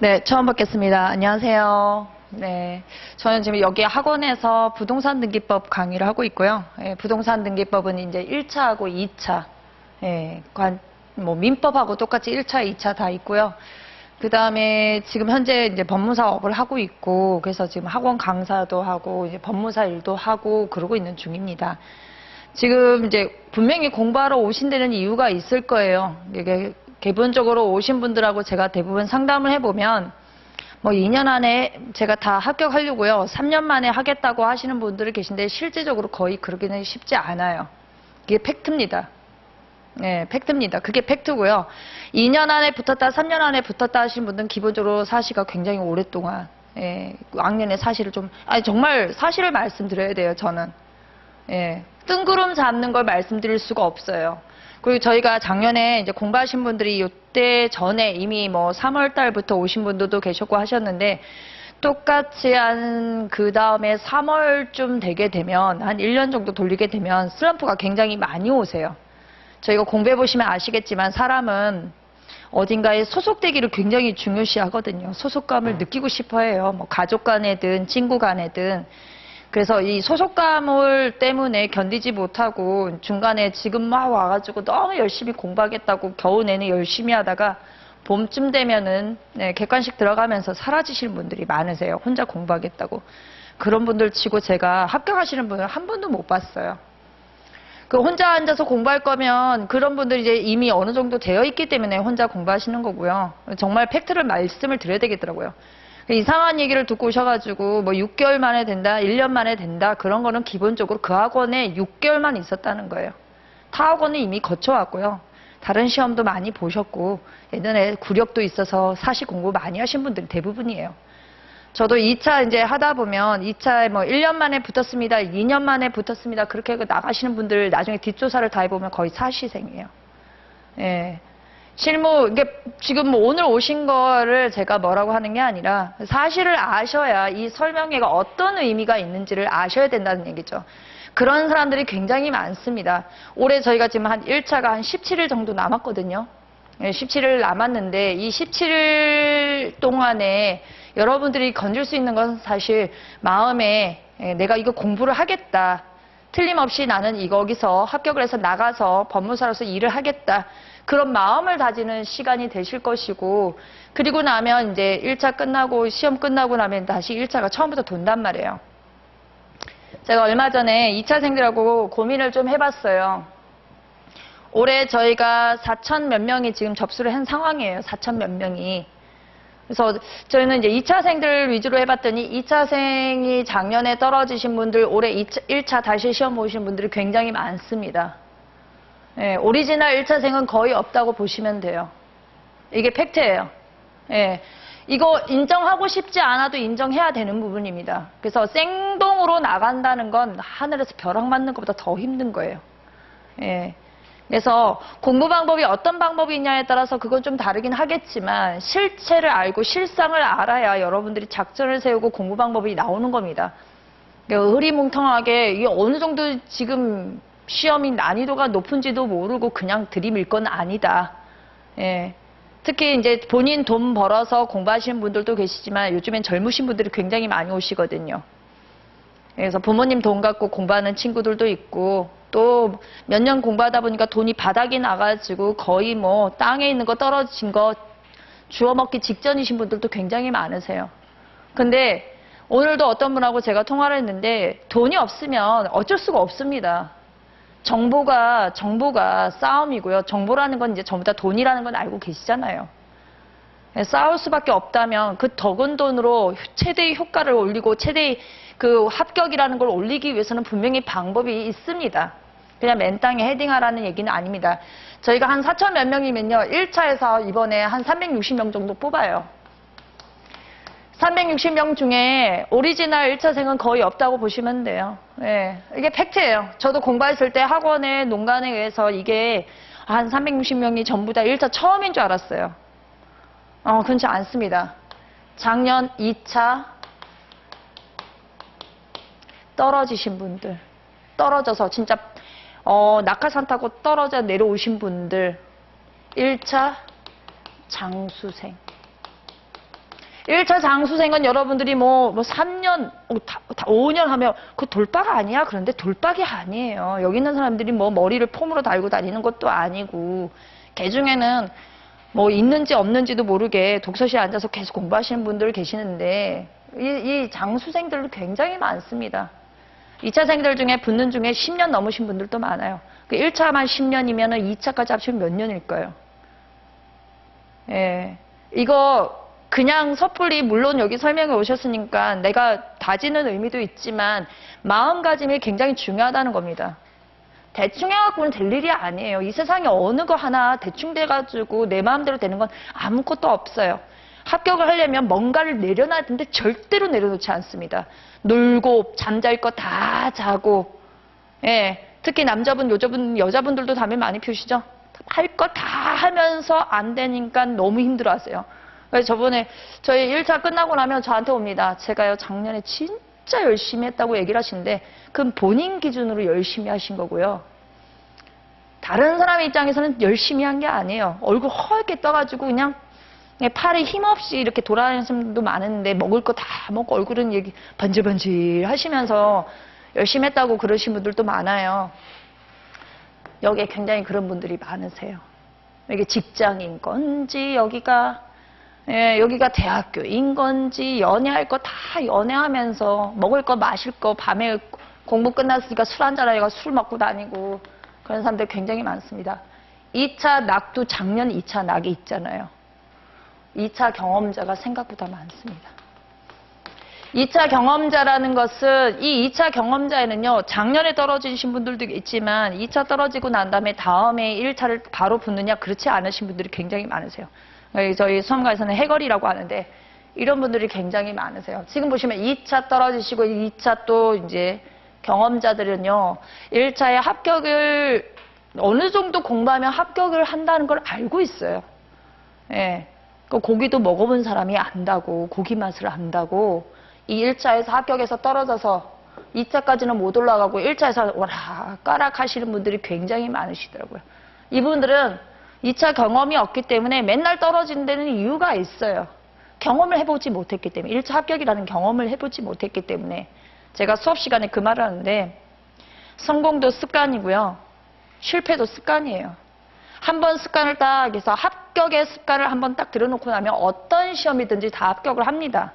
네, 처음 뵙겠습니다. 안녕하세요. 네, 저는 지금 여기 학원에서 부동산 등기법 강의를 하고 있고요. 예, 부동산 등기법은 이제 1차하고 2차, 예, 민법하고 똑같이 1차, 2차 다 있고요. 그 다음에 지금 현재 이제 법무사업을 하고 있고, 그래서 지금 학원 강사도 하고, 이제 법무사 일도 하고, 그러고 있는 중입니다. 지금 이제 분명히 공부하러 오신 데는 이유가 있을 거예요. 이게 기본적으로 오신 분들하고 제가 대부분 상담을 해보면 뭐 2년 안에 제가 다 합격하려고요. 3년 만에 하겠다고 하시는 분들이 계신데 실제적으로 거의 그러기는 쉽지 않아요. 이게 팩트입니다. 네, 팩트입니다. 그게 팩트고요. 2년 안에 붙었다, 3년 안에 붙었다 하시는 분들은 기본적으로 사시가 굉장히 오랫동안, 예, 왕년의 사실을 정말 사실을 말씀드려야 돼요, 저는. 예, 뜬구름 잡는 걸 말씀드릴 수가 없어요. 그리고 저희가 작년에 이제 공부하신 분들이 이때 전에 이미 뭐 3월 달부터 오신 분들도 계셨고 하셨는데, 똑같이 한 그 다음에 3월쯤 되게 되면, 한 1년 정도 돌리게 되면 슬럼프가 굉장히 많이 오세요. 저희가 공부해 보시면 아시겠지만 사람은 어딘가에 소속되기를 굉장히 중요시 하거든요. 소속감을 느끼고 싶어 해요. 뭐 가족 간에든 친구 간에든. 그래서 이 소속감을 때문에 견디지 못하고 중간에 지금 막 와가지고 너무 열심히 공부하겠다고 겨우 내내 열심히 하다가 봄쯤 되면은, 네, 객관식 들어가면서 사라지시는 분들이 많으세요. 혼자 공부하겠다고. 그런 분들 치고 제가 합격하시는 분을 한 번도 못 봤어요. 그 혼자 앉아서 공부할 거면 그런 분들이 이제 이미 어느 정도 되어 있기 때문에 혼자 공부하시는 거고요. 정말 팩트를 말씀을 드려야 되겠더라고요. 이상한 얘기를 듣고 오셔가지고 뭐 6개월 만에 된다, 1년 만에 된다, 그런 거는 기본적으로 그 학원에 6개월만 있었다는 거예요. 타 학원은 이미 거쳐왔고요. 다른 시험도 많이 보셨고 예전에 구력도 있어서 사시 공부 많이 하신 분들이 대부분이에요. 저도 2차 이제 하다 보면 2차에 뭐 1년 만에 붙었습니다, 2년 만에 붙었습니다, 그렇게 나가시는 분들 나중에 뒷조사를 다 해보면 거의 사시생이에요. 예. 실무, 이게 지금 뭐 오늘 오신 거를 제가 뭐라고 하는 게 아니라 사실을 아셔야 이 설명회가 어떤 의미가 있는지를 아셔야 된다는 얘기죠. 그런 사람들이 굉장히 많습니다. 올해 저희가 지금 한 1차가 한 17일 정도 남았거든요. 17일 남았는데 이 17일 동안에 여러분들이 건질 수 있는 건 사실 마음에 내가 이거 공부를 하겠다. 틀림없이 나는 거기서 합격을 해서 나가서 법무사로서 일을 하겠다. 그런 마음을 다지는 시간이 되실 것이고, 그리고 나면 이제 1차 끝나고 시험 끝나고 나면 다시 1차가 처음부터 돈단 말이에요. 제가 얼마 전에 2차생들하고 고민을 좀 해봤어요. 올해 저희가 4천 몇 명이 지금 접수를 한 상황이에요. 4천 몇 명이. 그래서 저희는 이제 2차생들 위주로 해봤더니 2차생이 작년에 떨어지신 분들, 올해 1차 다시 시험 보신 분들이 굉장히 많습니다. 예, 오리지널 1차생은 거의 없다고 보시면 돼요. 이게 팩트예요. 예, 이거 인정하고 싶지 않아도 인정해야 되는 부분입니다. 그래서 생동으로 나간다는 건 하늘에서 벼락 맞는 것보다 더 힘든 거예요. 예. 그래서 공부 방법이 어떤 방법이 있냐에 따라서 그건 좀 다르긴 하겠지만 실체를 알고 실상을 알아야 여러분들이 작전을 세우고 공부 방법이 나오는 겁니다. 그러니까 흐리뭉텅하게 이게 어느 정도 지금 시험이 난이도가 높은지도 모르고 그냥 들이밀 건 아니다. 예. 특히 이제 본인 돈 벌어서 공부하시는 분들도 계시지만 요즘엔 젊으신 분들이 굉장히 많이 오시거든요. 그래서 부모님 돈 갖고 공부하는 친구들도 있고 또 몇 년 공부하다 보니까 돈이 바닥이 나가지고 거의 뭐 땅에 있는 거 떨어진 거 주워 먹기 직전이신 분들도 굉장히 많으세요. 근데 오늘도 어떤 분하고 제가 통화를 했는데 돈이 없으면 어쩔 수가 없습니다. 정보가 싸움이고요. 정보라는 건 이제 전부 다 돈이라는 건 알고 계시잖아요. 싸울 수밖에 없다면 그 적은 돈으로 최대의 효과를 올리고 최대의 그 합격이라는 걸 올리기 위해서는 분명히 방법이 있습니다. 그냥 맨땅에 헤딩하라는 얘기는 아닙니다. 저희가 한 4천 몇 명이면요. 1차에서 이번에 한 360명 정도 뽑아요. 360명 중에 오리지널 1차생은 거의 없다고 보시면 돼요. 예, 이게 팩트예요. 저도 공부했을 때 학원에 농간에 의해서 이게 한 360명이 전부 다 1차 처음인 줄 알았어요. 그렇지 않습니다. 작년 2차 떨어지신 분들, 떨어져서 진짜 낙하산 타고 떨어져 내려오신 분들, 1차 장수생. 1차 장수생은 여러분들이 뭐 3년, 5년 하면 그 돌파가 아니야. 그런데 돌박이 아니에요. 여기 있는 사람들이 뭐 머리를 폼으로 달고 다니는 것도 아니고, 개 중에는 뭐 있는지 없는지도 모르게 독서실에 앉아서 계속 공부하시는 분들 계시는데, 이 장수생들도 굉장히 많습니다. 2차생들 중에 붙는 중에 10년 넘으신 분들도 많아요. 그 1차만 10년이면 2차까지 합치면 몇 년일까요? 예. 이거 그냥 섣불리 물론 여기 설명해 오셨으니까 내가 다지는 의미도 있지만 마음가짐이 굉장히 중요하다는 겁니다. 대충 해갖고는 될 일이 아니에요. 이 세상에 어느 거 하나 대충 돼가지고 내 마음대로 되는 건 아무것도 없어요. 합격을 하려면 뭔가를 내려놔야 되는데 절대로 내려놓지 않습니다. 놀고 잠잘 거 다 자고, 예, 특히 남자분, 여자분들도 담배 많이 피우시죠? 할 거 다 하면서 안 되니까 너무 힘들어하세요. 그래서 저번에 저희 1차 끝나고 나면 저한테 옵니다. 제가요 작년에 진짜 열심히 했다고 얘기를 하시는데 그건 본인 기준으로 열심히 하신 거고요. 다른 사람의 입장에서는 열심히 한 게 아니에요. 얼굴 허옇게 떠가지고 그냥 팔에 힘없이 이렇게 돌아다니는 사람도 많은데 먹을 거 다 먹고 얼굴은 얘기 번질번질 하시면서 열심히 했다고 그러신 분들도 많아요. 여기에 굉장히 그런 분들이 많으세요. 이게 직장인 건지 여기가 대학교인 건지 연애할 거 다 연애하면서 먹을 거 마실 거 밤에 공부 끝났으니까 술 한잔 하다가 술 먹고 다니고 그런 사람들 굉장히 많습니다. 2차 낙도 작년 2차 낙이 있잖아요. 2차 경험자가 생각보다 많습니다. 2차 경험자라는 것은 이 2차 경험자에는요. 작년에 떨어지신 분들도 있지만 2차 떨어지고 난 다음에 1차를 바로 붙느냐 그렇지 않으신 분들이 굉장히 많으세요. 저희 수험가에서는 해거리라고 하는데 이런 분들이 굉장히 많으세요. 지금 보시면 2차 떨어지시고 2차 또 이제 경험자들은요. 1차에 합격을 어느 정도 공부하면 합격을 한다는 걸 알고 있어요. 예. 그 고기도 먹어본 사람이 안다고, 고기 맛을 안다고, 이 1차에서 합격해서 떨어져서 2차까지는 못 올라가고 1차에서 오락가락 하시는 분들이 굉장히 많으시더라고요. 이분들은 2차 경험이 없기 때문에 맨날 떨어지는 데는 이유가 있어요. 경험을 해보지 못했기 때문에, 1차 합격이라는 경험을 해보지 못했기 때문에. 제가 수업 시간에 그 말을 하는데 성공도 습관이고요. 실패도 습관이에요. 한번 습관을 딱 해서 합격의 습관을 한번 딱 들여놓고 나면 어떤 시험이든지 다 합격을 합니다.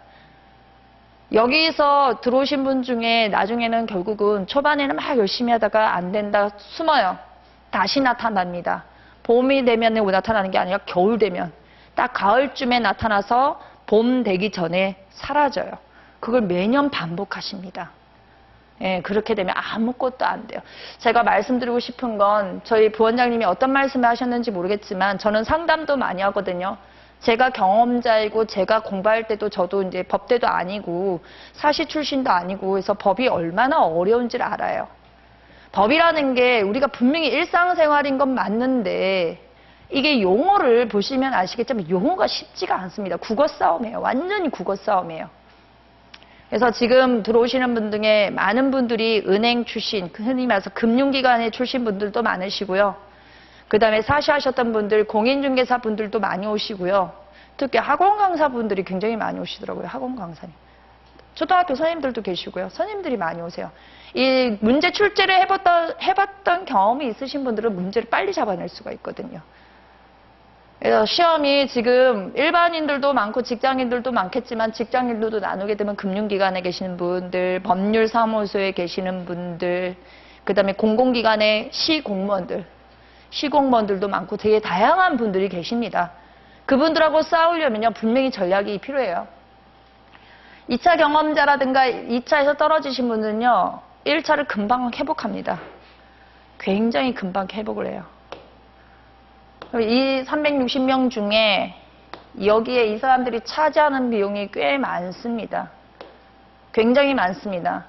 여기서 들어오신 분 중에 나중에는 결국은 초반에는 막 열심히 하다가 안 된다 숨어요. 다시 나타납니다. 봄이 되면 나타나는 게 아니라 겨울 되면 딱 가을쯤에 나타나서 봄 되기 전에 사라져요. 그걸 매년 반복하십니다. 예, 그렇게 되면 아무것도 안 돼요. 제가 말씀드리고 싶은 건 저희 부원장님이 어떤 말씀을 하셨는지 모르겠지만 저는 상담도 많이 하거든요. 제가 경험자이고 제가 공부할 때도 저도 이제 법대도 아니고 사시 출신도 아니고 해서 법이 얼마나 어려운지를 알아요. 법이라는 게 우리가 분명히 일상생활인 건 맞는데 이게 용어를 보시면 아시겠지만 용어가 쉽지가 않습니다. 국어 싸움이에요. 완전히 국어 싸움이에요. 그래서 지금 들어오시는 분 중에 많은 분들이 은행 출신, 흔히 말해서 금융기관에 출신 분들도 많으시고요. 그 다음에 사시하셨던 분들, 공인중개사 분들도 많이 오시고요. 특히 학원 강사 분들이 굉장히 많이 오시더라고요. 학원 강사님. 초등학교 선생님들도 계시고요. 선생님들이 많이 오세요. 이 문제 출제를 해봤던 경험이 있으신 분들은 문제를 빨리 잡아낼 수가 있거든요. 그래서 시험이 지금 일반인들도 많고 직장인들도 많겠지만 직장인들도 나누게 되면 금융기관에 계시는 분들, 법률사무소에 계시는 분들, 그 다음에 공공기관의 시공무원들도 많고 되게 다양한 분들이 계십니다. 그분들하고 싸우려면요 분명히 전략이 필요해요. 2차 경험자라든가 2차에서 떨어지신 분들은요 1차를 금방 회복합니다. 굉장히 금방 회복을 해요. 이 360명 중에 여기에 이 사람들이 차지하는 비용이 꽤 많습니다. 굉장히 많습니다.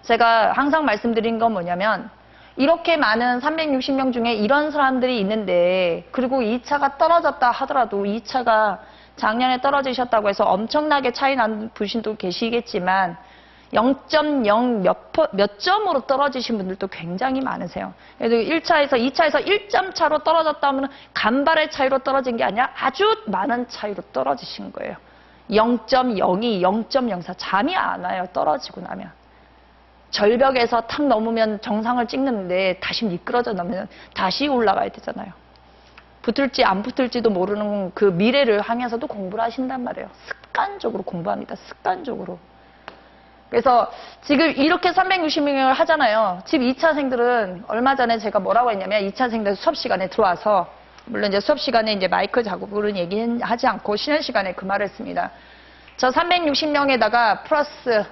제가 항상 말씀드린 건 뭐냐면 이렇게 많은 360명 중에 이런 사람들이 있는데 그리고 2차가 떨어졌다 하더라도 2차가 작년에 떨어지셨다고 해서 엄청나게 차이 난 분도 계시겠지만 0.0 몇 점으로 떨어지신 분들도 굉장히 많으세요. 그래서 1차에서 2차에서 1점 차로 떨어졌다 하면 간발의 차이로 떨어진 게 아니라 아주 많은 차이로 떨어지신 거예요. 0.02, 0.04 잠이 안 와요. 떨어지고 나면. 절벽에서 탁 넘으면 정상을 찍는데 다시 미끄러져 나면 다시 올라가야 되잖아요. 붙을지 안 붙을지도 모르는 그 미래를 향해서도 공부를 하신단 말이에요. 습관적으로 공부합니다. 습관적으로. 그래서 지금 이렇게 360명을 하잖아요. 지금 2차생들은 얼마 전에 제가 뭐라고 했냐면 2차생들 수업 시간에 들어와서 물론 이제 수업 시간에 이제 마이크 작업으로는 얘기하지 않고 쉬는 시간에 그 말을 했습니다. 저 360명에다가 플러스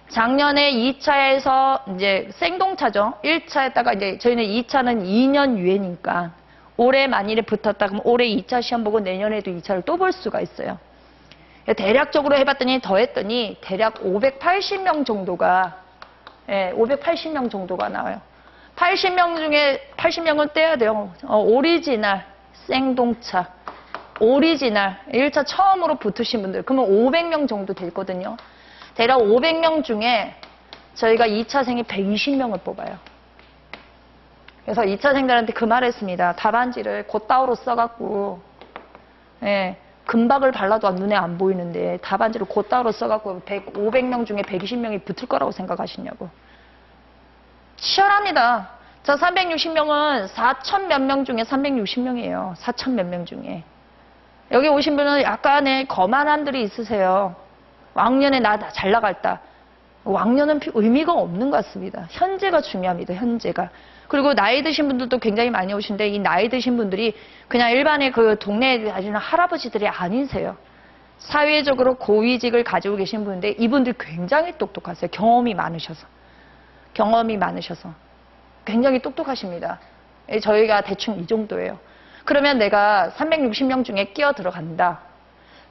작년에 2차에서 이제 생동차죠. 1차에다가 이제 저희는 2차는 2년 유예니까 올해 만일에 붙었다 그러면 올해 2차 시험 보고 내년에도 2차를 또 볼 수가 있어요. 대략적으로 해봤더니 더했더니 대략 580명 정도가 580명 정도가 나와요. 80명 중에 80명은 떼야 돼요. 오리지널 생동차 오리지널 1차 처음으로 붙으신 분들 그러면 500명 정도 되거든요. 대략 500명 중에 저희가 2차생이 120명을 뽑아요. 그래서 2차생들한테 그 말 했습니다. 답안지를 곧다우로 써갖고 금박을 발라도 눈에 안 보이는데 답안지를 곧다우로 써갖고 500명 중에 120명이 붙을 거라고 생각하시냐고. 치열합니다. 저 360명은 4천 몇 명 중에 360명이에요. 4천 몇 명 중에. 여기 오신 분은 약간의 거만함들이 있으세요. 왕년에 나 잘 나갔다. 왕년은 의미가 없는 것 같습니다. 현재가 중요합니다. 현재가. 그리고 나이 드신 분들도 굉장히 많이 오시는데 이 나이 드신 분들이 그냥 일반의 그 동네에 가시는 할아버지들이 아니세요. 사회적으로 고위직을 가지고 계신 분인데 이분들 굉장히 똑똑하세요. 경험이 많으셔서. 굉장히 똑똑하십니다. 저희가 대충 이 정도예요. 그러면 내가 360명 중에 끼어 들어간다.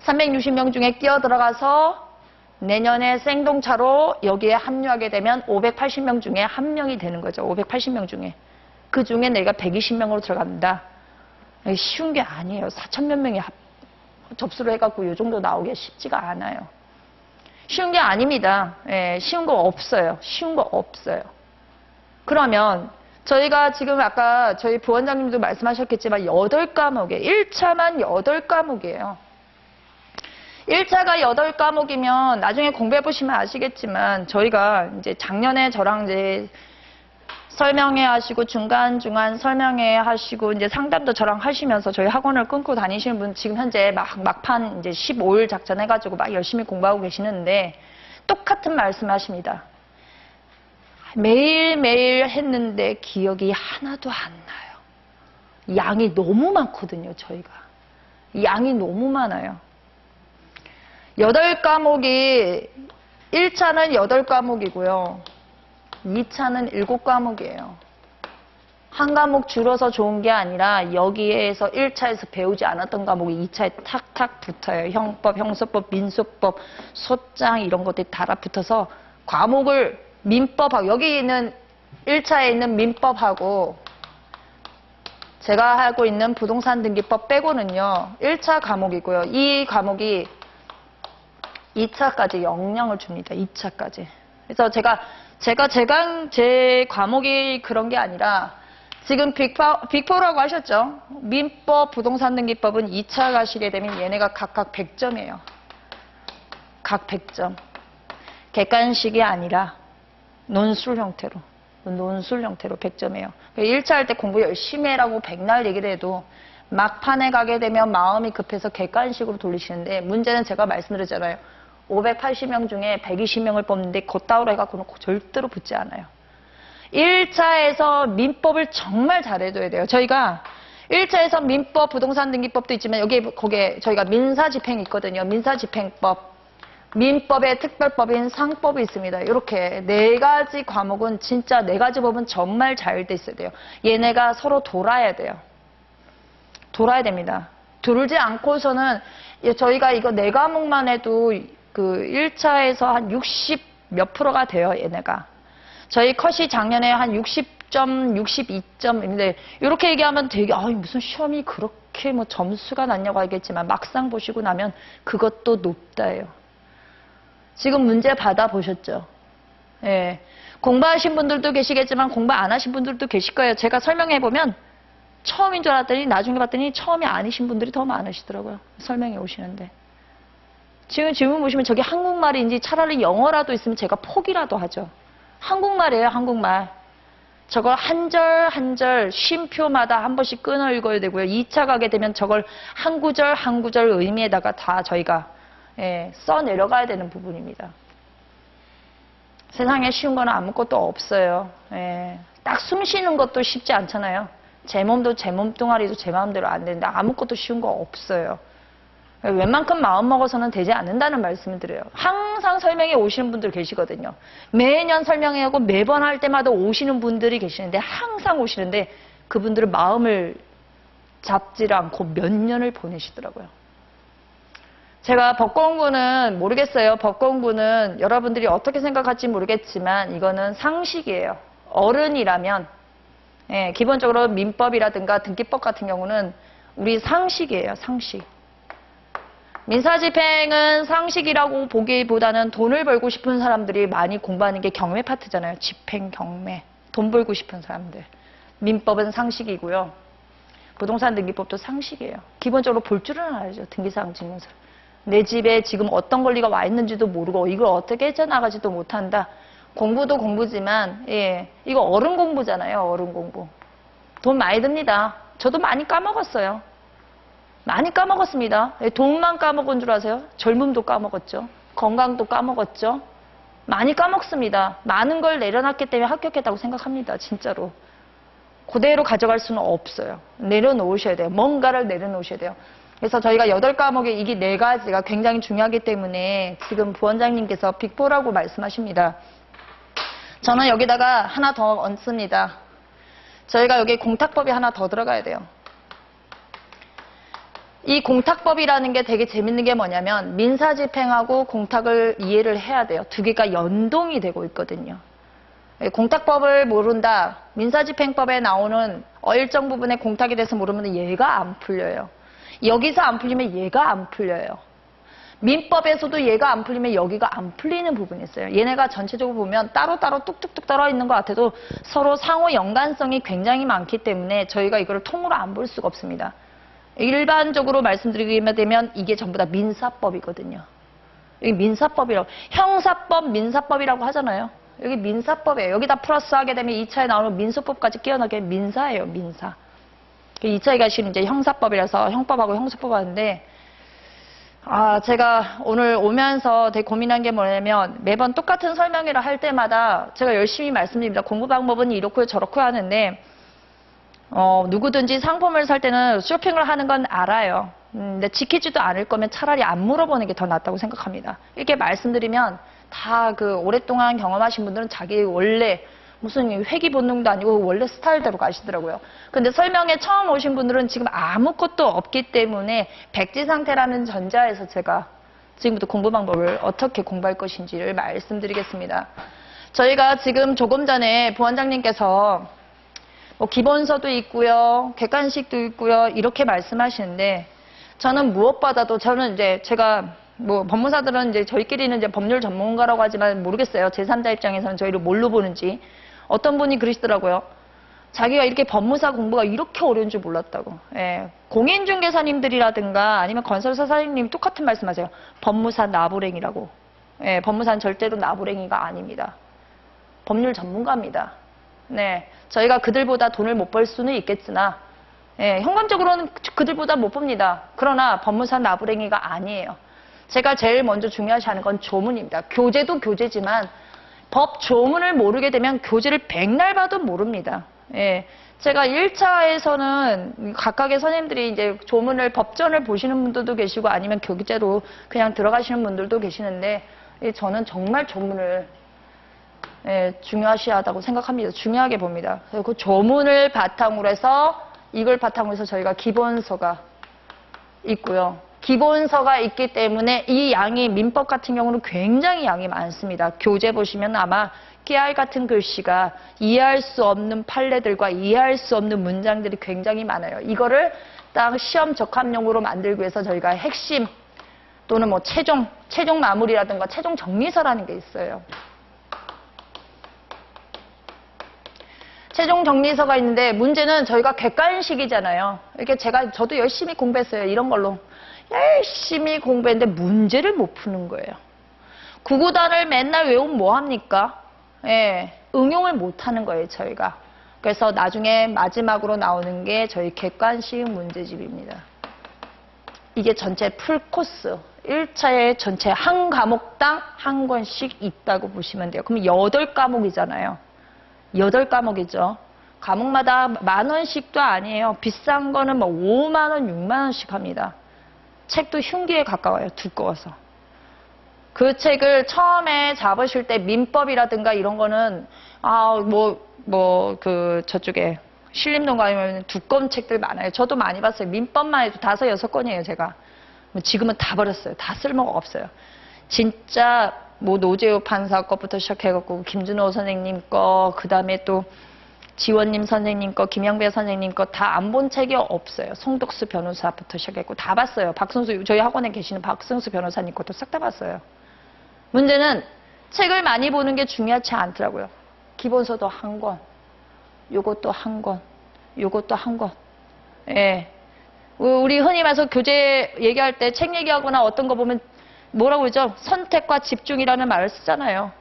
360명 중에 끼어 들어가서 내년에 생동차로 여기에 합류하게 되면 580명 중에 한 명이 되는 거죠. 580명 중에. 그 중에 내가 120명으로 들어간다. 쉬운 게 아니에요. 4천 몇 명이 접수를 해갖고 이 정도 나오기가 쉽지가 않아요. 쉬운 게 아닙니다. 쉬운 거 없어요. 쉬운 거 없어요. 그러면 저희가 지금 아까 저희 부원장님도 말씀하셨겠지만 8과목에 1차만 8과목이에요. 1차가 8과목이면 나중에 공부해 보시면 아시겠지만 저희가 이제 작년에 저랑 이제 설명회 하시고 중간 설명회 하시고 이제 상담도 저랑 하시면서 저희 학원을 끊고 다니시는 분 지금 현재 막판 이제 15일 작전 해가지고 막 열심히 공부하고 계시는데 똑같은 말씀 하십니다. 매일매일 했는데 기억이 하나도 안 나요. 양이 너무 많거든요, 저희가. 양이 너무 많아요. 8과목이 1차는 8과목이고요. 2차는 7과목이에요. 한 과목 줄어서 좋은 게 아니라 여기에서 1차에서 배우지 않았던 과목이 2차에 탁탁 붙어요. 형법, 형소법, 민소법, 소장 이런 것들이 달아붙어서 과목을 민법하고 여기 있는 1차에 있는 민법하고 제가 하고 있는 부동산 등기법 빼고는요. 1차 과목이고요. 이 과목이 2차까지 영향을 줍니다. 2차까지. 그래서 제 과목이 그런 게 아니라 지금 빅4라고 하셨죠? 민법, 부동산 등기법은 2차 가시게 되면 얘네가 각각 100점이에요. 각 100점. 객관식이 아니라 논술 형태로 100점이에요. 1차 할 때 공부 열심히 해라고 백날 얘기를 해도 막판에 가게 되면 마음이 급해서 객관식으로 돌리시는데 문제는 제가 말씀드렸잖아요. 580명 중에 120명을 뽑는데 곧다우로 해갖고는 절대로 붙지 않아요. 1차에서 민법을 정말 잘해둬야 돼요. 저희가 1차에서 민법, 부동산 등기법도 있지만 거기에 저희가 민사집행이 있거든요. 민사집행법. 민법의 특별법인 상법이 있습니다. 이렇게 4가지 과목은 진짜 4가지 법은 정말 잘 돼 있어야 돼요. 얘네가 서로 돌아야 돼요. 돌아야 됩니다. 돌지 않고서는 저희가 이거 4과목만 해도 그 1차에서 한 60 몇 프로가 돼요. 얘네가. 저희 컷이 작년에 한 60점, 62점인데 이렇게 얘기하면 되게 무슨 시험이 그렇게 뭐 점수가 낮냐고 하겠지만 막상 보시고 나면 그것도 높다예요. 지금 문제 받아보셨죠? 예. 공부하신 분들도 계시겠지만 공부 안 하신 분들도 계실 거예요. 제가 설명해보면 처음인 줄 알았더니 나중에 봤더니 처음이 아니신 분들이 더 많으시더라고요. 설명해 오시는데. 지금 질문 보시면 저게 한국말인지 차라리 영어라도 있으면 제가 포기라도 하죠. 한국말이에요, 한국말. 저걸 한 절 한 절 쉼표마다 한 번씩 끊어 읽어야 되고요. 2차 가게 되면 저걸 한 구절 한 구절 의미에다가 다 저희가 써 내려가야 되는 부분입니다. 세상에 쉬운 건 아무것도 없어요. 딱 숨 쉬는 것도 쉽지 않잖아요. 제 몸도 제 몸뚱아리도 제 마음대로 안 되는데 아무것도 쉬운 거 없어요. 웬만큼 마음 먹어서는 되지 않는다는 말씀을 드려요. 항상 설명에 오시는 분들 계시거든요. 매년 설명회하고 매번 할 때마다 오시는 분들이 계시는데 항상 오시는데 그분들은 마음을 잡지 않고 몇 년을 보내시더라고요. 제가 법 공부는 모르겠어요. 법 공부는 여러분들이 어떻게 생각할지 모르겠지만 이거는 상식이에요. 어른이라면 기본적으로 민법이라든가 등기법 같은 경우는 우리 상식이에요. 상식. 민사집행은 상식이라고 보기보다는 돈을 벌고 싶은 사람들이 많이 공부하는 게 경매 파트잖아요. 집행, 경매. 돈 벌고 싶은 사람들. 민법은 상식이고요. 부동산 등기법도 상식이에요. 기본적으로 볼 줄은 알죠. 등기사항 증명서. 내 집에 지금 어떤 권리가 와 있는지도 모르고 이걸 어떻게 헤쳐나가지도 못한다. 공부도 공부지만 이거 어른 공부잖아요. 어른 공부. 돈 많이 듭니다. 저도 많이 까먹었어요. 많이 까먹었습니다. 돈만 까먹은 줄 아세요? 젊음도 까먹었죠. 건강도 까먹었죠. 많이 까먹습니다. 많은 걸 내려놨기 때문에 합격했다고 생각합니다. 진짜로. 그대로 가져갈 수는 없어요. 내려놓으셔야 돼요. 뭔가를 내려놓으셔야 돼요. 그래서 저희가 8과목에 이게 4가지가 굉장히 중요하기 때문에 지금 부원장님께서 빅4라고 말씀하십니다. 저는 여기다가 하나 더 얹습니다. 저희가 여기 공탁법이 하나 더 들어가야 돼요. 이 공탁법이라는 게 되게 재밌는 게 뭐냐면 민사집행하고 공탁을 이해를 해야 돼요. 두 개가 연동이 되고 있거든요. 공탁법을 모른다. 민사집행법에 나오는 일정 부분의 공탁에 대해서 모르면 얘가 안 풀려요. 여기서 안 풀리면 얘가 안 풀려요. 민법에서도 얘가 안 풀리면 여기가 안 풀리는 부분이 있어요. 얘네가 전체적으로 보면 따로따로 뚝뚝뚝 떨어 있는 것 같아도 서로 상호 연관성이 굉장히 많기 때문에 저희가 이거를 통으로 안 볼 수가 없습니다. 일반적으로 말씀드리게 되면 이게 전부 다 민사법이거든요. 여기 민사법이라고. 형사법, 민사법이라고 하잖아요. 여기 민사법이에요. 여기다 플러스 하게 되면 2차에 나오는 민소법까지 끼어나게 민사예요. 민사. 2차에 가시는 이제 형사법이라서 형법하고 형사법 하는데 제가 오늘 오면서 되게 고민한 게 뭐냐면 매번 똑같은 설명회를 할 때마다 제가 열심히 말씀드립니다. 공부 방법은 이렇고 저렇고 하는데 누구든지 상품을 살 때는 쇼핑을 하는 건 알아요. 근데 지키지도 않을 거면 차라리 안 물어보는 게 더 낫다고 생각합니다. 이렇게 말씀드리면 다 그 오랫동안 경험하신 분들은 자기 원래 무슨 회귀 본능도 아니고 원래 스타일대로 가시더라고요. 근데 설명회 처음 오신 분들은 지금 아무것도 없기 때문에 백지 상태라는 전자에서 제가 지금부터 공부 방법을 어떻게 공부할 것인지를 말씀드리겠습니다. 저희가 지금 조금 전에 부원장님께서 기본서도 있고요, 객관식도 있고요, 이렇게 말씀하시는데 저는 무엇보다도 저는 이제 제가 법무사들은 이제 저희끼리는 이제 법률 전문가라고 하지만 모르겠어요. 제3자 입장에서는 저희를 뭘로 보는지. 어떤 분이 그러시더라고요. 자기가 이렇게 법무사 공부가 이렇게 어려운 줄 몰랐다고. 공인중개사님들이라든가 아니면 건설사 사장님 똑같은 말씀하세요. 법무사 나부랭이라고. 법무사는 절대로 나부랭이가 아닙니다. 법률 전문가입니다. 저희가 그들보다 돈을 못 벌 수는 있겠으나 현감적으로는 그들보다 못 봅니다. 그러나 법무사 나부랭이가 아니에요. 제가 제일 먼저 중요시하는 건 조문입니다. 교재도 교재지만 법 조문을 모르게 되면 교재를 백날 봐도 모릅니다. 제가 1차에서는 각각의 선생님들이 이제 조문을 법전을 보시는 분들도 계시고 아니면 교재로 그냥 들어가시는 분들도 계시는데 저는 정말 조문을 중요시하다고 생각합니다. 중요하게 봅니다. 그 조문을 바탕으로 해서 이걸 바탕으로 해서 저희가 기본서가 있고요. 기본서가 있기 때문에 이 양이 민법 같은 경우는 굉장히 양이 많습니다. 교재 보시면 아마 깨알 같은 글씨가 이해할 수 없는 판례들과 이해할 수 없는 문장들이 굉장히 많아요. 이거를 딱 시험 적합용으로 만들기 위해서 저희가 핵심 또는 최종 마무리라든가 최종 정리서라는 게 있어요. 최종 정리서가 있는데 문제는 저희가 객관식이잖아요. 이렇게 저도 열심히 공부했어요. 이런 걸로. 열심히 공부했는데 문제를 못 푸는 거예요. 구구단을 맨날 외우면 뭐합니까? 예, 응용을 못하는 거예요, 저희가. 그래서 나중에 마지막으로 나오는 게 저희 객관식 문제집입니다. 이게 전체 풀코스. 1차에 전체 한 과목당 한 권씩 있다고 보시면 돼요. 그럼 8과목이잖아요. 8과목이죠. 과목마다 10,000원씩도 아니에요. 비싼 거는 뭐 50,000원, 60,000원씩 합니다. 책도 흉기에 가까워요. 두꺼워서. 그 책을 처음에 잡으실 때 민법이라든가 이런 거는 저쪽에 신림동 가면 두꺼운 책들 많아요. 저도 많이 봤어요. 민법만 해도 5, 6권이에요, 제가. 지금은 다 버렸어요. 다 쓸모가 없어요. 진짜 뭐 노재호 판사 것부터 시작해갖고 김준호 선생님 거, 그 다음에 또 지원님 선생님 거, 김영배 선생님 거 다 안 본 책이 없어요. 송덕수 변호사부터 시작했고 다 봤어요. 박승수, 저희 학원에 계시는 박승수 변호사님 것도 싹 다 봤어요. 문제는 책을 많이 보는 게 중요하지 않더라고요. 기본서도 한 권, 요것도 한 권, 요것도 한 권. 예. 우리 흔히 말해서 교재 얘기할 때 책 얘기하거나 어떤 거 보면 뭐라고 그러죠? 선택과 집중이라는 말을 쓰잖아요.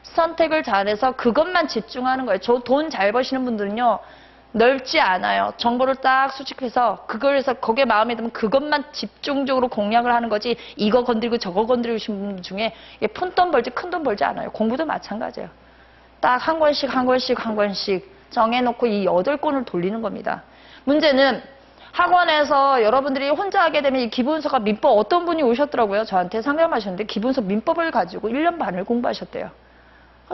선택을 잘해서 그것만 집중하는 거예요. 저 돈 잘 버시는 분들은요, 넓지 않아요. 정보를 딱 수집해서 그걸 해서 거기에 마음에 들면 그것만 집중적으로 공략을 하는 거지, 이거 건드리고 저거 건드리신 분들 중에 푼돈 벌지 큰 돈 벌지 않아요. 공부도 마찬가지예요. 딱 한 권씩 한 권씩 한 권씩 정해놓고 이 8권을 돌리는 겁니다. 문제는 학원에서 여러분들이 혼자 하게 되면 이 기본서가 민법, 어떤 분이 오셨더라고요. 저한테 상담하셨는데 기본서 민법을 가지고 1년 반을 공부하셨대요.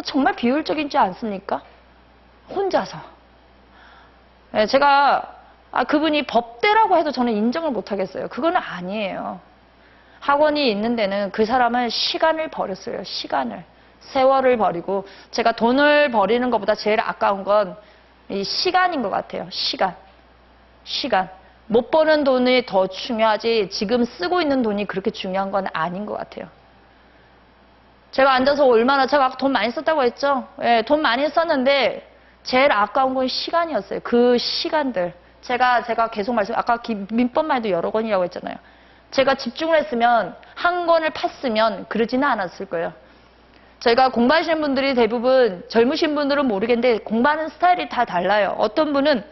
정말 비효율적이지 않습니까? 혼자서. 네, 제가 그분이 법대라고 해도 저는 인정을 못하겠어요. 그거는 아니에요. 학원이 있는 데는 그 사람은 시간을 버렸어요. 시간을. 세월을 버리고, 제가 돈을 버리는 것보다 제일 아까운 건 이 시간인 것 같아요. 시간. 못 버는 돈이 더 중요하지 지금 쓰고 있는 돈이 그렇게 중요한 건 아닌 것 같아요. 제가 앉아서 제가 돈 많이 썼다고 했죠? 예, 돈 많이 썼는데 제일 아까운 건 시간이었어요. 그 시간들. 제가 계속 아까 민법만 해도 여러 권이라고 했잖아요. 제가 집중을 했으면 한 권을 팠으면 그러지는 않았을 거예요. 저희가 공부하시는 분들이 대부분 젊으신 분들은 모르겠는데 공부하는 스타일이 다 달라요. 어떤 분은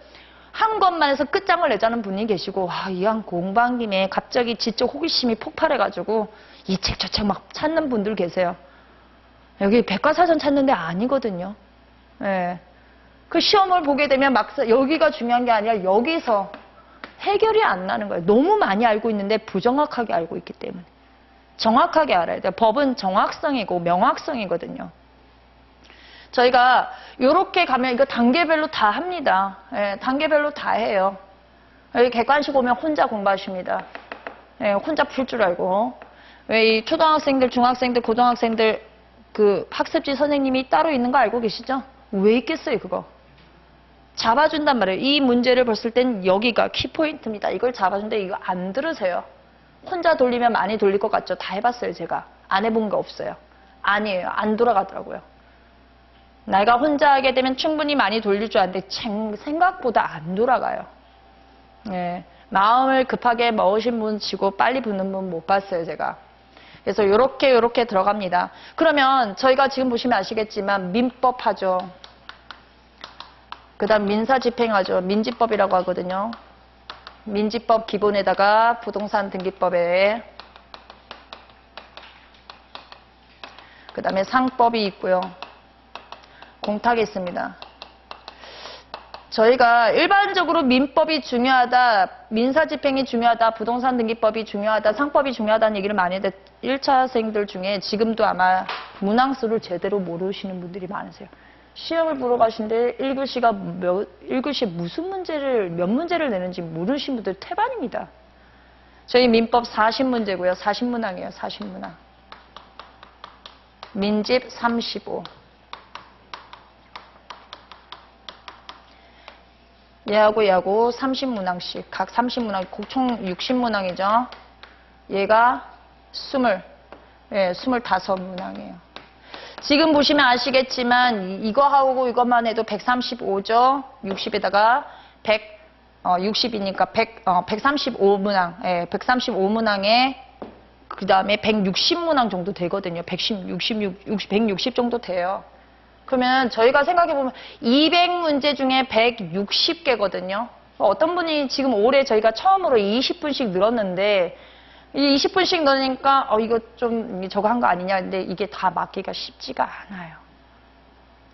한 권만 해서 끝장을 내자는 분이 계시고, 이왕 공부한 김에 갑자기 지적 호기심이 폭발해가지고 이 책 저 책 막 찾는 분들 계세요. 여기 백과사전 찾는 데 아니거든요. 예. 그 시험을 보게 되면 막상 여기가 중요한 게 아니라 여기서 해결이 안 나는 거예요. 너무 많이 알고 있는데 부정확하게 알고 있기 때문에. 정확하게 알아야 돼요. 법은 정확성이고 명확성이거든요. 저희가 이렇게 가면 이거 단계별로 다 합니다. 예, 단계별로 다 해요. 여기 객관식 오면 혼자 공부하십니다. 예, 혼자 풀 줄 알고. 왜 이 초등학생들, 중학생들, 고등학생들 그 학습지 선생님이 따로 있는 거 알고 계시죠? 왜 있겠어요, 그거? 잡아준단 말이에요. 이 문제를 봤을 땐 여기가 키포인트입니다. 이걸 잡아준데 이거 안 들으세요. 혼자 돌리면 많이 돌릴 것 같죠? 다 해봤어요, 제가. 안 해본 게 없어요. 아니에요. 안 돌아가더라고요. 내가 혼자 하게 되면 충분히 많이 돌릴 줄 아는데 생각보다 안 돌아가요. 예, 마음을 급하게 먹으신 분 치고 빨리 붙는 분 못 봤어요, 제가. 그래서 요렇게 들어갑니다. 그러면 저희가 지금 보시면 아시겠지만 민법 하죠. 그 다음 민사집행하죠. 민지법이라고 하거든요. 민지법 기본에다가 부동산 등기법에 그 다음에 상법이 있고요. 공탁이 있습니다. 저희가 일반적으로 민법이 중요하다, 민사집행이 중요하다, 부동산 등기법이 중요하다, 상법이 중요하다는 얘기를 많이 했는데 1차생들 중에 지금도 아마 문항수를 제대로 모르시는 분들이 많으세요. 시험을 보러 가시는데 1교시에 무슨 문제를, 몇 문제를 내는지 모르시는 분들 태반입니다. 저희 민법 40문제고요. 40문항이에요. 40문항. 민집 35. 얘하고 30문항씩, 각 30문항, 총 60문항이죠. 얘가 25문항이에요. 지금 보시면 아시겠지만 이거하고 이것만 해도 135죠. 60에다가 60이니까 135문항, 예, 135문항에 그 다음에 160문항 정도 되거든요. 160 정도 돼요. 그러면 저희가 생각해보면 200문제 중에 160개거든요. 어떤 분이 지금 올해 저희가 처음으로 20분씩 늘었는데 이 20분씩 넣으니까 이거 좀 저거 한 거 아니냐. 근데 이게 다 맞기가 쉽지가 않아요.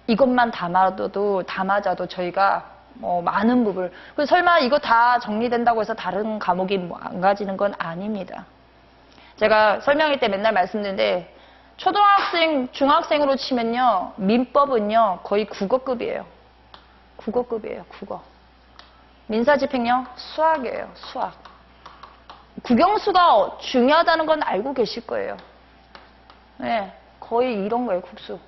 이것만 다 맞아도 저희가 많은 부분. 설마 이거 다 정리된다고 해서 다른 과목이 망가지는 건 아닙니다. 제가 설명회 때 맨날 말씀드리는데 초등학생, 중학생으로 치면요. 민법은요. 거의 국어급이에요. 국어급이에요. 국어. 민사집행요. 수학이에요. 수학. 국영수가 중요하다는 건 알고 계실 거예요. 네, 거의 이런 거예요. 국수.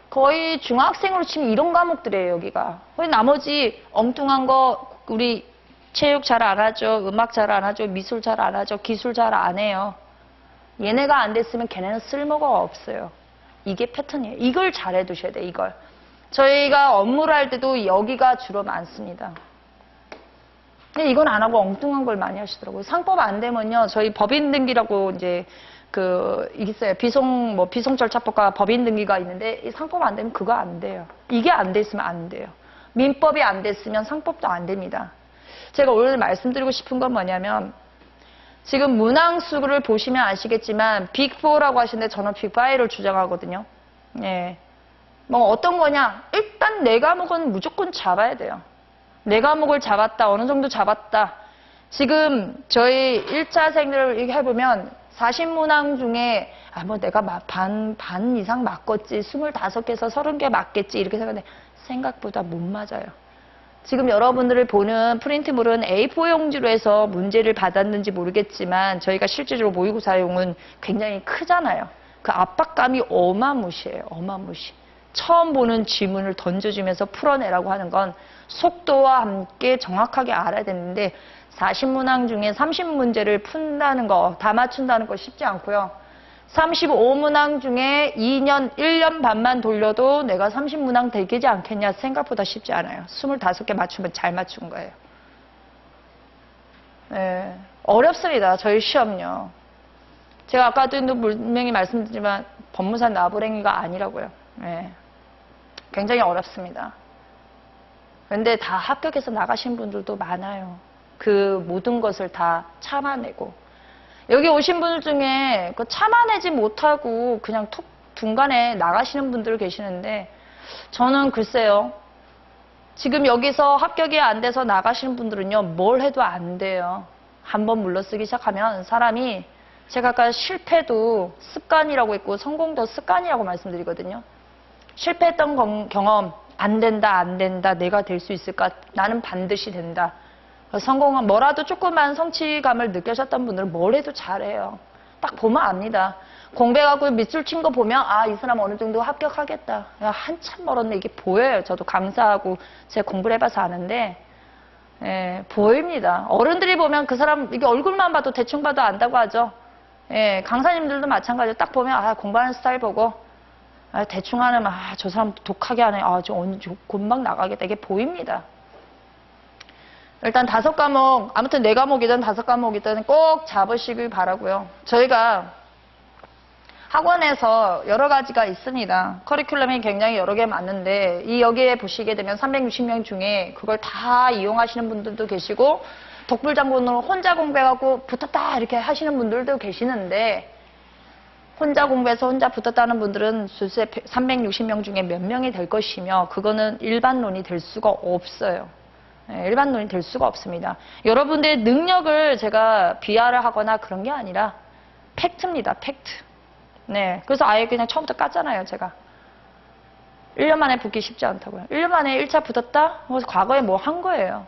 거의 중학생으로 치면 이런 과목들이에요. 여기가. 나머지 엉뚱한 거 우리 체육 잘 안 하죠. 음악 잘 안 하죠. 미술 잘 안 하죠. 기술 잘 안 해요. 얘네가 안 됐으면 걔네는 쓸모가 없어요. 이게 패턴이에요. 이걸 잘 해두셔야 돼요. 이걸. 저희가 업무를 할 때도 여기가 주로 많습니다. 근데 이건 안 하고 엉뚱한 걸 많이 하시더라고요. 상법 안 되면요. 저희 법인 등기라고 이제 있어요. 비송절차법과 법인 등기가 있는데 이 상법 안 되면 그거 안 돼요. 이게 안 됐으면 안 돼요. 민법이 안 됐으면 상법도 안 됩니다. 제가 오늘 말씀드리고 싶은 건 뭐냐면 지금 문항수를 보시면 아시겠지만 빅4라고 하시는데 저는 빅5를 주장하거든요. 예. 어떤 거냐? 일단 내 과목은 무조건 잡아야 돼요. 내 과목을 잡았다. 어느 정도 잡았다. 지금 저희 1차생들을 이렇게 해보면 40문항 중에 내가 반 이상 맞겠지. 25개에서 30개 맞겠지. 이렇게 생각하는데 생각보다 못 맞아요. 지금 여러분들을 보는 프린트물은 A4 용지로 해서 문제를 받았는지 모르겠지만 저희가 실제로 모의고사용은 굉장히 크잖아요. 그 압박감이 어마무시해요. 어마무시. 처음 보는 지문을 던져주면서 풀어내라고 하는 건 속도와 함께 정확하게 알아야 되는데 40문항 중에 30문제를 푼다는 거, 다 맞춘다는 거 쉽지 않고요. 35문항 중에 1년 반만 돌려도 내가 30문항 되겠지 않겠냐 생각보다 쉽지 않아요. 25개 맞추면 잘 맞춘 거예요. 네, 어렵습니다. 저희 시험요. 제가 아까도 분명히 말씀드리지만 법무사 나부랭이가 아니라고요. 네, 굉장히 어렵습니다. 그런데 다 합격해서 나가신 분들도 많아요. 그 모든 것을 다 참아내고. 여기 오신 분들 중에 참아내지 못하고 그냥 툭 둔간에 나가시는 분들 계시는데 저는 글쎄요. 지금 여기서 합격이 안 돼서 나가시는 분들은요. 뭘 해도 안 돼요. 한번 물러쓰기 시작하면 사람이 제가 아까 실패도 습관이라고 했고 성공도 습관이라고 말씀드리거든요. 실패했던 경험 안 된다. 내가 될 수 있을까? 나는 반드시 된다. 성공은 뭐라도 조그만 성취감을 느끼셨던 분들은 뭘 해도 잘해요. 딱 보면 압니다. 공부해갖고 밑줄 친 거 보면 이 사람 어느 정도 합격하겠다. 한참 멀었네. 이게 보여요. 저도 강사하고 제가 공부를 해봐서 아는데 보입니다. 어른들이 보면 그 사람 이게 얼굴만 봐도 대충 봐도 안다고 하죠. 강사님들도 마찬가지로 딱 보면 공부하는 스타일 보고 대충 하면 저 사람 독하게 하네. 금방 나가겠다. 이게 보입니다. 일단 5과목, 아무튼 4과목이든 5과목이든 꼭 잡으시길 바라고요. 저희가 학원에서 여러 가지가 있습니다. 커리큘럼이 굉장히 여러 개 많은데 여기에 보시게 되면 360명 중에 그걸 다 이용하시는 분들도 계시고 독불장군으로 혼자 공부해갖고 붙었다 이렇게 하시는 분들도 계시는데 혼자 공부해서 혼자 붙었다는 분들은 수세 360명 중에 몇 명이 될 것이며 그거는 일반론이 될 수가 없어요. 일반론이 될 수가 없습니다. 여러분들의 능력을 제가 비하를 하거나 그런 게 아니라 팩트입니다. 팩트. 네, 그래서 아예 그냥 처음부터 깠잖아요. 제가 1년 만에 붙기 쉽지 않다고요. 1년 만에 1차 붙었다? 그래서 과거에 뭐 한 거예요.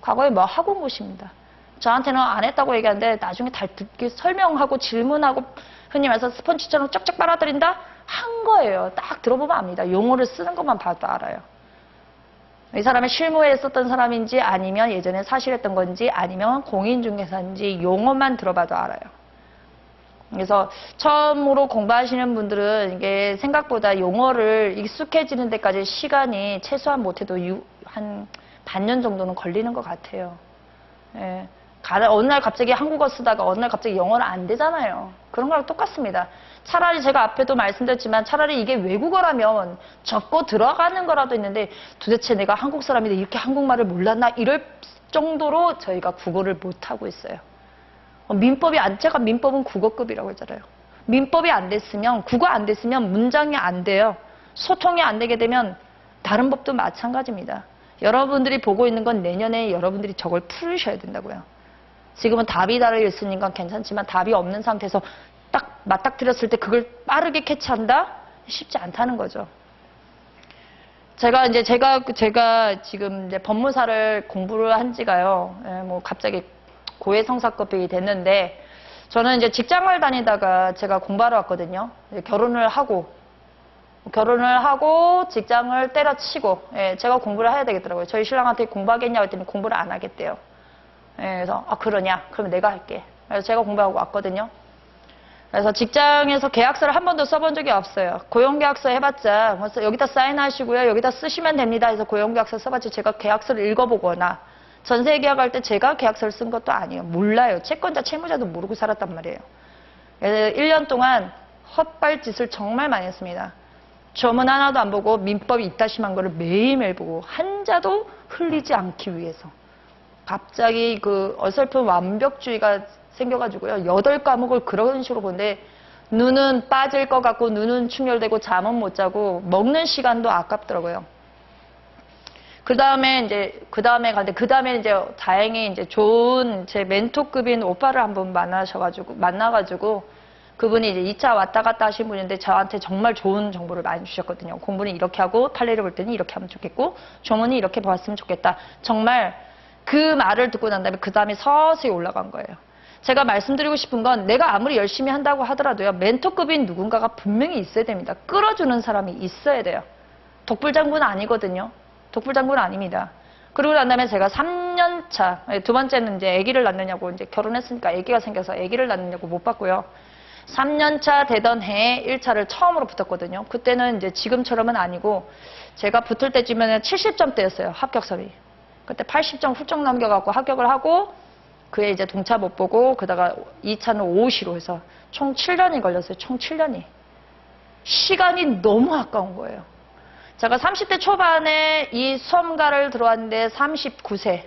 과거에 뭐 하고 온 것입니다. 저한테는 안 했다고 얘기하는데 나중에 다 듣기 설명하고 질문하고 흔히 말해서 스펀지처럼 쩍쩍 빨아들인다? 한 거예요. 딱 들어보면 압니다. 용어를 쓰는 것만 봐도 알아요. 이 사람이 실무에 썼던 사람인지 아니면 예전에 사실했던 건지 아니면 공인중개사인지 용어만 들어봐도 알아요. 그래서 처음으로 공부하시는 분들은 이게 생각보다 용어를 익숙해지는 데까지 시간이 최소한 못해도 한 반년 정도는 걸리는 것 같아요. 예. 어느 날 갑자기 한국어 쓰다가 어느 날 갑자기 영어는 안 되잖아요. 그런 거랑 똑같습니다. 차라리 제가 앞에도 말씀드렸지만 차라리 이게 외국어라면 적고 들어가는 거라도 있는데 도대체 내가 한국 사람인데 이렇게 한국말을 몰랐나 이럴 정도로 저희가 국어를 못하고 있어요. 제가 민법은 국어급이라고 했잖아요. 민법이 안 됐으면, 국어 안 됐으면 문장이 안 돼요. 소통이 안 되게 되면 다른 법도 마찬가지입니다. 여러분들이 보고 있는 건 내년에 여러분들이 저걸 풀으셔야 된다고요. 지금은 답이 달려있으니까 괜찮지만 답이 없는 상태에서 딱 맞닥뜨렸을 때 그걸 빠르게 캐치한다? 쉽지 않다는 거죠. 제가 지금 이제 법무사를 공부를 한 지가요, 뭐 갑자기 고해성사급이 됐는데, 저는 이제 직장을 다니다가 제가 공부하러 왔거든요. 결혼을 하고 직장을 때려치고, 제가 공부를 해야 되겠더라고요. 저희 신랑한테 공부하겠냐고 했더니 공부를 안 하겠대요. 그래서, 그러냐? 그러면 내가 할게. 그래서 제가 공부하고 왔거든요. 그래서 직장에서 계약서를 한 번도 써본 적이 없어요. 고용계약서 해봤자, 여기다 사인하시고요. 여기다 쓰시면 됩니다. 해서 고용계약서 써봤지 제가 계약서를 읽어보거나, 전세계약할 때 제가 계약서를 쓴 것도 아니에요. 몰라요. 채권자, 채무자도 모르고 살았단 말이에요. 그래서 1년 동안 헛발짓을 정말 많이 했습니다. 조문 하나도 안 보고 민법이 이따심한 거를 매일매일 보고 한자도 흘리지 않기 위해서. 갑자기 그 어설픈 완벽주의가 생겨가지고요. 8과목을 그런 식으로 보는데 눈은 빠질 것 같고 눈은 충혈되고 잠은 못 자고 먹는 시간도 아깝더라고요. 그 다음에 이제 다행히 이제 좋은 제 멘토급인 오빠를 한번 만나가지고 그분이 이제 2차 왔다 갔다 하신 분인데 저한테 정말 좋은 정보를 많이 주셨거든요. 공부는 이렇게 하고 판례를 볼 때는 이렇게 하면 좋겠고 조문은 이렇게 보았으면 좋겠다. 정말 그 말을 듣고 난 다음에 그 다음에 서서히 올라간 거예요. 제가 말씀드리고 싶은 건 내가 아무리 열심히 한다고 하더라도요. 멘토급인 누군가가 분명히 있어야 됩니다. 끌어주는 사람이 있어야 돼요. 독불장군은 아니거든요. 독불장군은 아닙니다. 그리고 난 다음에 제가 3년차, 두 번째는 이제 아기를 낳느냐고 이제 결혼했으니까 아기가 생겨서 아기를 낳느냐고 못 봤고요. 3년차 되던 해에 1차를 처음으로 붙었거든요. 그때는 이제 지금처럼은 아니고 제가 붙을 때쯤에는 70점대였어요. 합격설이. 그때 80점 훌쩍 넘겨갖고 합격을 하고 그에 이제 동차 못 보고 그다가 2차는 5시로 해서 총 7년이 걸렸어요. 총 7년이. 시간이 너무 아까운 거예요. 제가 30대 초반에 이 수험가를 들어왔는데 38세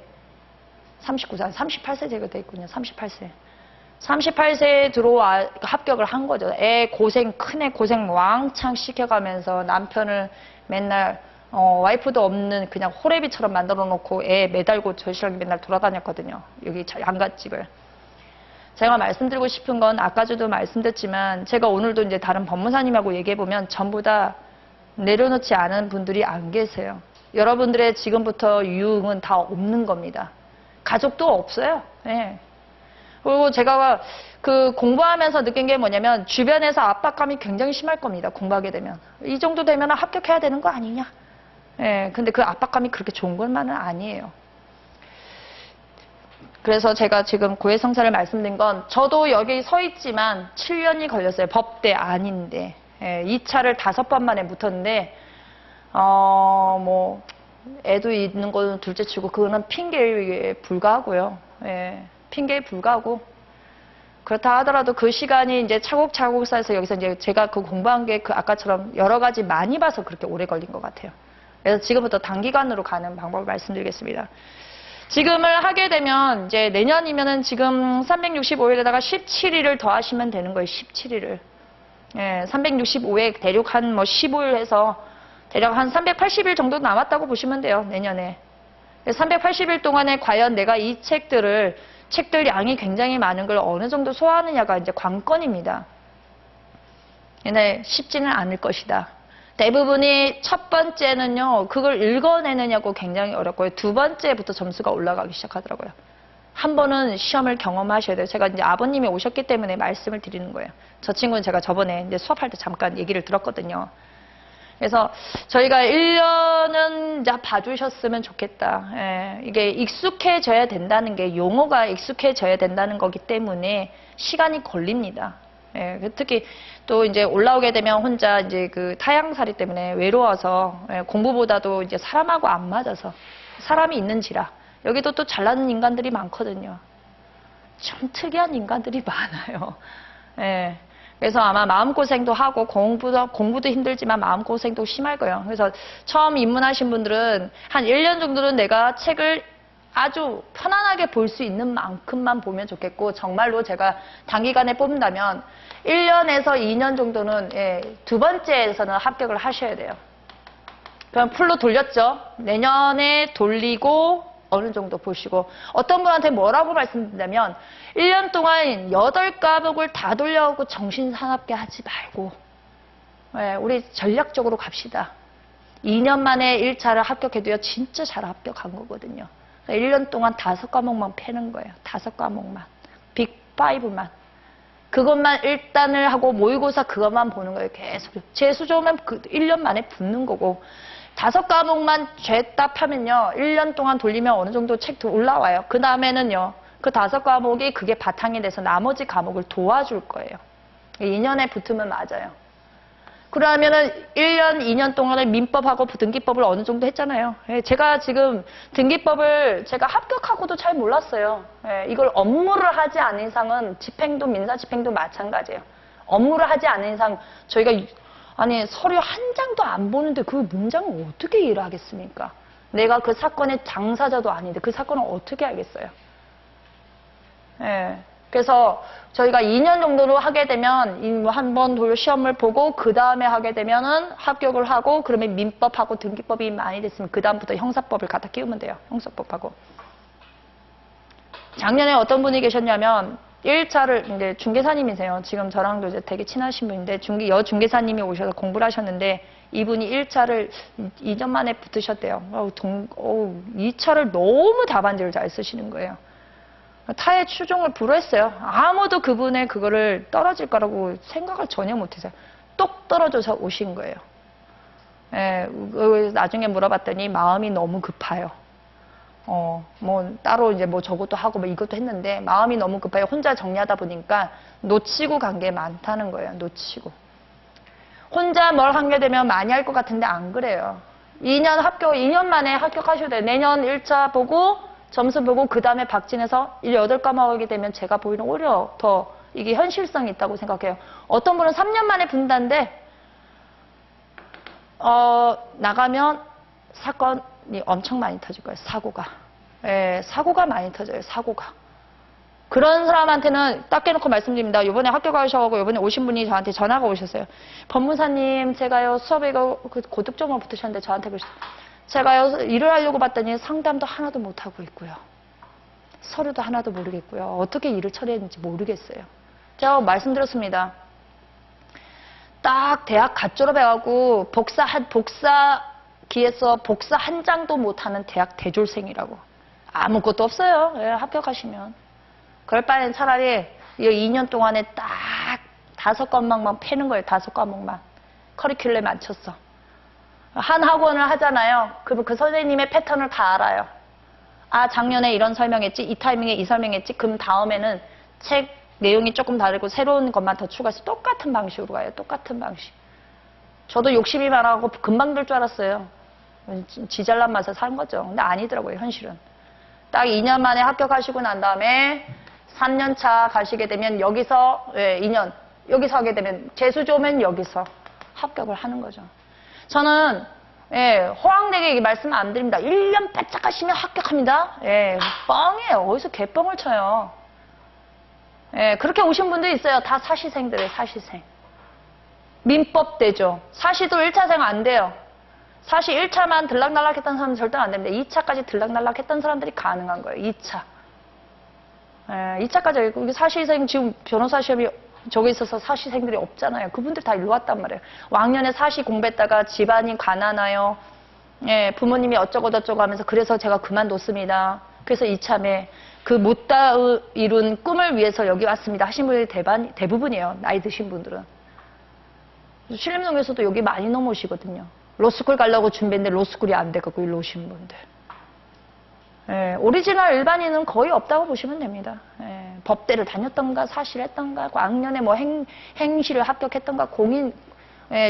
제가 돼 있군요. 38세에 들어와 합격을 한 거죠. 큰애 고생 왕창 시켜가면서 남편을 맨날 와이프도 없는 그냥 호래비처럼 만들어 놓고 애 매달고 저희 신랑이 맨날 돌아다녔거든요. 여기 양갓집을. 제가 말씀드리고 싶은 건 아까도 말씀드렸지만 제가 오늘도 이제 다른 법무사님하고 얘기해보면 전부 다 내려놓지 않은 분들이 안 계세요. 여러분들의 지금부터 유흥은 다 없는 겁니다. 가족도 없어요. 네. 그리고 제가 그 공부하면서 느낀 게 뭐냐면 주변에서 압박감이 굉장히 심할 겁니다. 공부하게 되면. 이 정도 되면 합격해야 되는 거 아니냐. 예, 근데 그 압박감이 그렇게 좋은 것만은 아니에요. 그래서 제가 지금 고해성사를 말씀드린 건 저도 여기 서 있지만 7년이 걸렸어요. 법대 아닌데. 2차를 5번 만에 붙었는데 뭐 애도 있는 거는 둘째치고 그거는 핑계에 불과하고요. 핑계에 불과하고 그렇다 하더라도 그 시간이 이제 차곡차곡 쌓여서 여기서 이제 제가 그 공부한 게 그 아까처럼 여러 가지 많이 봐서 그렇게 오래 걸린 것 같아요. 그래서 지금부터 단기간으로 가는 방법을 말씀드리겠습니다. 지금을 하게 되면 이제 내년이면은 지금 365일에다가 17일을 더 하시면 되는 거예요. 17일을. 365에 대략 한 뭐 15일 해서 대략 한 380일 정도 남았다고 보시면 돼요. 내년에. 380일 동안에 과연 내가 이 책들 양이 굉장히 많은 걸 어느 정도 소화하느냐가 이제 관건입니다. 근데 쉽지는 않을 것이다. 대부분이 첫 번째는요, 그걸 읽어내느냐고 굉장히 어렵고요. 두 번째부터 점수가 올라가기 시작하더라고요. 한 번은 시험을 경험하셔야 돼요. 제가 이제 아버님이 오셨기 때문에 말씀을 드리는 거예요. 저 친구는 제가 저번에 이제 수업할 때 잠깐 얘기를 들었거든요. 그래서 저희가 1년은 이제 봐주셨으면 좋겠다. 이게 익숙해져야 된다는 게 용어가 익숙해져야 된다는 거기 때문에 시간이 걸립니다. 예, 특히 또 이제 올라오게 되면 혼자 이제 그 타향살이 때문에 외로워서 예, 공부보다도 이제 사람하고 안 맞아서 사람이 있는지라 여기도 또 잘나는 인간들이 많거든요. 좀 특이한 인간들이 많아요. 예. 그래서 아마 마음고생도 하고 공부도 힘들지만 마음고생도 심할 거예요. 그래서 처음 입문하신 분들은 한 1년 정도는 내가 책을 아주 편안하게 볼 수 있는 만큼만 보면 좋겠고, 정말로 제가 단기간에 뽑는다면 1년에서 2년 정도는 예, 두 번째에서는 합격을 하셔야 돼요. 그럼 풀로 돌렸죠. 내년에 돌리고 어느 정도 보시고, 어떤 분한테 뭐라고 말씀드린다면 1년 동안 8과목을 다 돌려오고 정신사납게 하지 말고 예, 우리 전략적으로 갑시다. 2년 만에 1차를 합격해도요 진짜 잘 합격한 거거든요. 1년 동안 5과목만 패는 거예요. 5과목만. 빅5만. 그것만 1단을 하고 모의고사 그것만 보는 거예요. 계속. 재수 좋으면 그 1년 만에 붙는 거고, 5과목만 죄딱 하면요 1년 동안 돌리면 어느 정도 책도 올라와요. 그 다음에는요 그 5과목이 그게 바탕이 돼서 나머지 과목을 도와줄 거예요. 2년에 붙으면 맞아요. 그러면은 1년, 2년 동안에 민법하고 등기법을 어느 정도 했잖아요. 예, 제가 지금 등기법을 제가 합격하고도 잘 몰랐어요. 예, 이걸 업무를 하지 않은 이상은 집행도 민사집행도 마찬가지예요. 업무를 하지 않은 이상 저희가 아니 서류 한 장도 안 보는데 그 문장을 어떻게 이해하겠습니까? 내가 그 사건의 당사자도 아닌데 그 사건을 어떻게 알겠어요? 예. 그래서 저희가 2년 정도로 하게 되면 한번 시험을 보고 그 다음에 하게 되면은 합격을 하고, 그러면 민법하고 등기법이 많이 됐으면 그 다음부터 형사법을 갖다 끼우면 돼요. 형사법하고. 작년에 어떤 분이 계셨냐면 1차를 이제 중개사님이세요. 지금 저랑도 이제 되게 친하신 분인데 여중개사님이 오셔서 공부를 하셨는데 이분이 1차를 2년 만에 붙으셨대요. 2차를 너무 답안지를 잘 쓰시는 거예요. 타의 추종을 불허했어요. 아무도 그분의 그거를 떨어질 거라고 생각을 전혀 못해서 똑 떨어져서 오신 거예요. 예, 나중에 물어봤더니 마음이 너무 급해요. 뭐 따로 이제 뭐 저것도 하고 뭐 이것도 했는데 마음이 너무 급해요. 혼자 정리하다 보니까 놓치고 간 게 많다는 거예요. 놓치고. 혼자 뭘 하게 되면 많이 할 것 같은데 안 그래요. 2년 만에 합격하셔야 돼요. 내년 1차 보고 점수 보고 그 다음에 박진해서 8과목이 되면 제가 보기에는 오히려 더 이게 현실성이 있다고 생각해요. 어떤 분은 3년 만에 붙는다는데 나가면 사건이 엄청 많이 터질 거예요. 사고가. 예, 사고가 많이 터져요. 사고가. 그런 사람한테는 딱 깨놓고 말씀드립니다. 이번에 합격하셔가지고 이번에 오신 분이 저한테 전화가 오셨어요. 법무사님, 제가요 수업에 고득점을 붙으셨는데 저한테 그러셨어요. 제가요 일을 하려고 봤더니 상담도 하나도 못하고 있고요. 서류도 하나도 모르겠고요. 어떻게 일을 처리했는지 모르겠어요. 제가 말씀드렸습니다. 딱 대학 갓 졸업해가지고 복사기에서 복사 한 장도 못하는 대학 대졸생이라고. 아무것도 없어요. 예, 합격하시면. 그럴 바에는 차라리 2년 동안에 딱 5과목만 패는 거예요. 5과목만. 커리큘럼에 맞췄어. 한 학원을 하잖아요. 그럼 그 선생님의 패턴을 다 알아요. 아, 작년에 이런 설명했지, 이 타이밍에 이 설명했지, 그럼 다음에는 책 내용이 조금 다르고 새로운 것만 더 추가해서 똑같은 방식으로 가요. 똑같은 방식. 저도 욕심이 많아서 금방 될 줄 알았어요. 지잘난 맛에 산 거죠. 근데 아니더라고요, 현실은. 딱 2년 만에 합격하시고 난 다음에 3년 차 가시게 되면 여기서 2년, 여기서 하게 되면 재수 좋으면 여기서 합격을 하는 거죠. 저는 호황되게 말씀 안 드립니다. 1년 바짝 하시면 합격합니다. 뻥이에요. 어디서 개뻥을 쳐요. 그렇게 오신 분도 있어요. 다 사시생들이에요. 사시생. 민법 되죠. 사시도 1차생 안 돼요. 사시 1차만 들락날락 했던 사람은 절대 안 됩니다. 2차까지 들락날락 했던 사람들이 가능한 거예요. 2차. 2차까지 사시생 지금 변호사 시험이 저기 있어서 사시생들이 없잖아요. 그분들 다 일로 왔단 말이에요. 왕년에 사시 공부했다가 집안이 가난해요. 부모님이 어쩌고저쩌고 하면서 그래서 제가 그만뒀습니다. 그래서 이참에 그 못 다 이룬 꿈을 위해서 여기 왔습니다 하신 분들이 대부분이에요. 나이 드신 분들은. 신림동에서도 여기 많이 넘어오시거든요. 로스쿨 가려고 준비했는데 로스쿨이 안 돼갖고 일로 오신 분들. 예, 오리지널 일반인은 거의 없다고 보시면 됩니다. 예, 법대를 다녔던가 사실했던가 왕년에 뭐 행시를 합격했던가 공인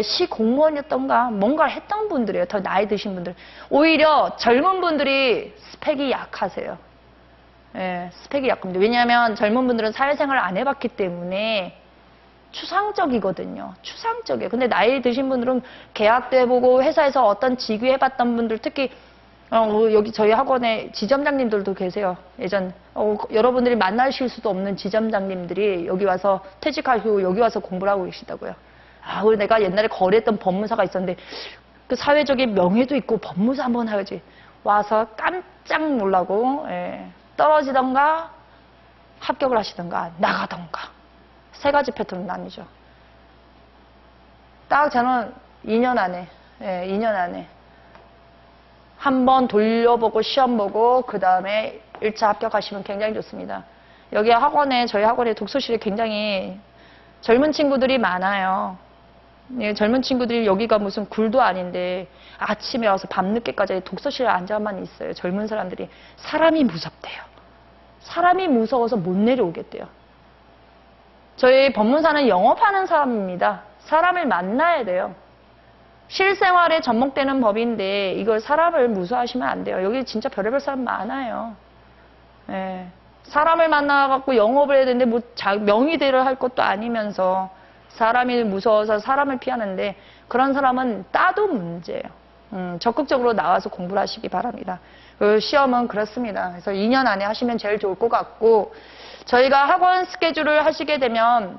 시 공무원이었던가 뭔가를 했던 분들이에요. 더 나이 드신 분들. 오히려 젊은 분들이 스펙이 약하세요. 예, 스펙이 약합니다. 왜냐하면 젊은 분들은 사회생활을 안 해봤기 때문에 추상적이거든요. 추상적이에요. 근데 나이 드신 분들은 계약도 해보고 회사에서 어떤 직위 해봤던 분들, 특히 여기 저희 학원에 지점장님들도 계세요. 예전 여러분들이 만나실 수도 없는 지점장님들이 여기 와서 퇴직하시고 여기 와서 공부를 하고 계시다고요. 그리고 내가 옛날에 거래했던 법무사가 있었는데 그 사회적인 명예도 있고 법무사 한번 해야지. 와서 깜짝 놀라고 떨어지던가 합격을 하시던가 나가던가 세 가지 패턴은 나뉘죠. 딱 저는 2년 안에 2년 안에 한번 돌려보고 시험 보고 그 다음에 1차 합격하시면 굉장히 좋습니다. 여기 학원에 저희 학원에 독서실에 굉장히 젊은 친구들이 많아요. 젊은 친구들이 여기가 무슨 굴도 아닌데 아침에 와서 밤늦게까지 독서실에 앉아만 있어요. 젊은 사람들이. 사람이 무섭대요. 사람이 무서워서 못 내려오겠대요. 저희 법문사는 영업하는 사람입니다. 사람을 만나야 돼요. 실생활에 접목되는 법인데 이걸 사람을 무서워하시면 안 돼요. 여기 진짜 별의별 사람 많아요. 사람을 만나갖고 영업을 해야 되는데 뭐 명의대를 할 것도 아니면서 사람이 무서워서 사람을 피하는데 그런 사람은 따도 문제예요. 적극적으로 나와서 공부를 하시기 바랍니다. 그 시험은 그렇습니다. 그래서 2년 안에 하시면 제일 좋을 것 같고 저희가 학원 스케줄을 하시게 되면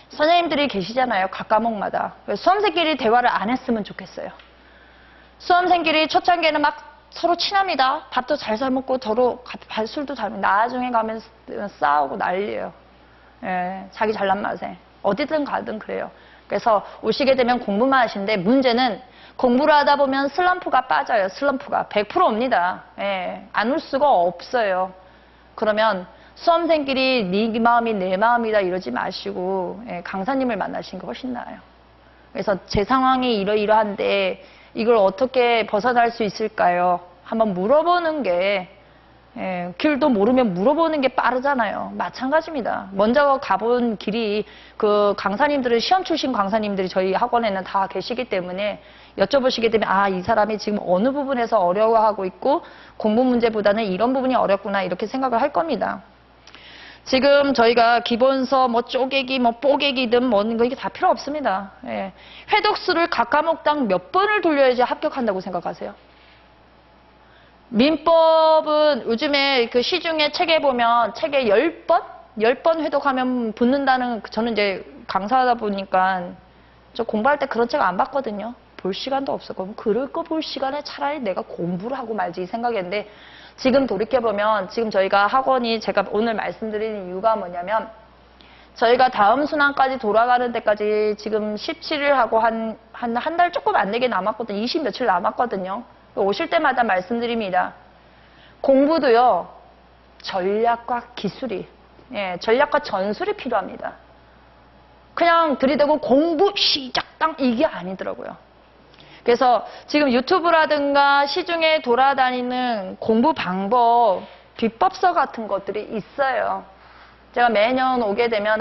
선생님들이 계시잖아요. 각 과목마다. 수험생끼리 대화를 안 했으면 좋겠어요. 수험생끼리 초창기에는 막 서로 친합니다. 밥도 잘 사 먹고 서로 술도 잘 먹고 나중에 가면 싸우고 난리예요. 자기 잘난 맛에. 어디든 가든 그래요. 그래서 오시게 되면 공부만 하시는데 문제는 공부를 하다 보면 슬럼프가 빠져요. 슬럼프가 100% 옵니다. 안 올 수가 없어요. 그러면 수험생끼리 네 마음이 내 마음이다 이러지 마시고 강사님을 만나시는 게 훨씬 나아요. 그래서 제 상황이 이러이러한데 이걸 어떻게 벗어날 수 있을까요? 한번 물어보는 게 길도 모르면 물어보는 게 빠르잖아요. 마찬가지입니다. 먼저 가본 길이 그 강사님들은 시험 출신 강사님들이 저희 학원에는 다 계시기 때문에 여쭤보시게 되면 이 사람이 지금 어느 부분에서 어려워하고 있고 공부 문제보다는 이런 부분이 어렵구나 이렇게 생각을 할 겁니다. 지금 저희가 기본서 뭐 쪼개기 뭐 뽀개기든 뭐 이게 다 필요 없습니다. 회독수를 각 과목당 몇 번을 돌려야지 합격한다고 생각하세요? 민법은 요즘에 그 시중에 책에 보면 책에 10번 회독하면 붙는다는 저는 이제 강사하다 보니까 저 공부할 때 그런 책 안 봤거든요. 볼 시간도 없었고 그럴 거 볼 시간에 차라리 내가 공부를 하고 말지 이 생각했는데 지금 돌이켜보면 지금 저희가 학원이 제가 오늘 말씀드리는 이유가 뭐냐면 저희가 다음 순환까지 돌아가는 데까지 지금 17일 하고 한 달 조금 안 되게 남았거든요. 20 며칠 남았거든요. 오실 때마다 말씀드립니다. 공부도요. 전략과 기술이 전략과 전술이 필요합니다. 그냥 들이대고 공부 시작당 이게 아니더라고요. 그래서 지금 유튜브라든가 시중에 돌아다니는 공부 방법, 비법서 같은 것들이 있어요. 제가 매년 오게 되면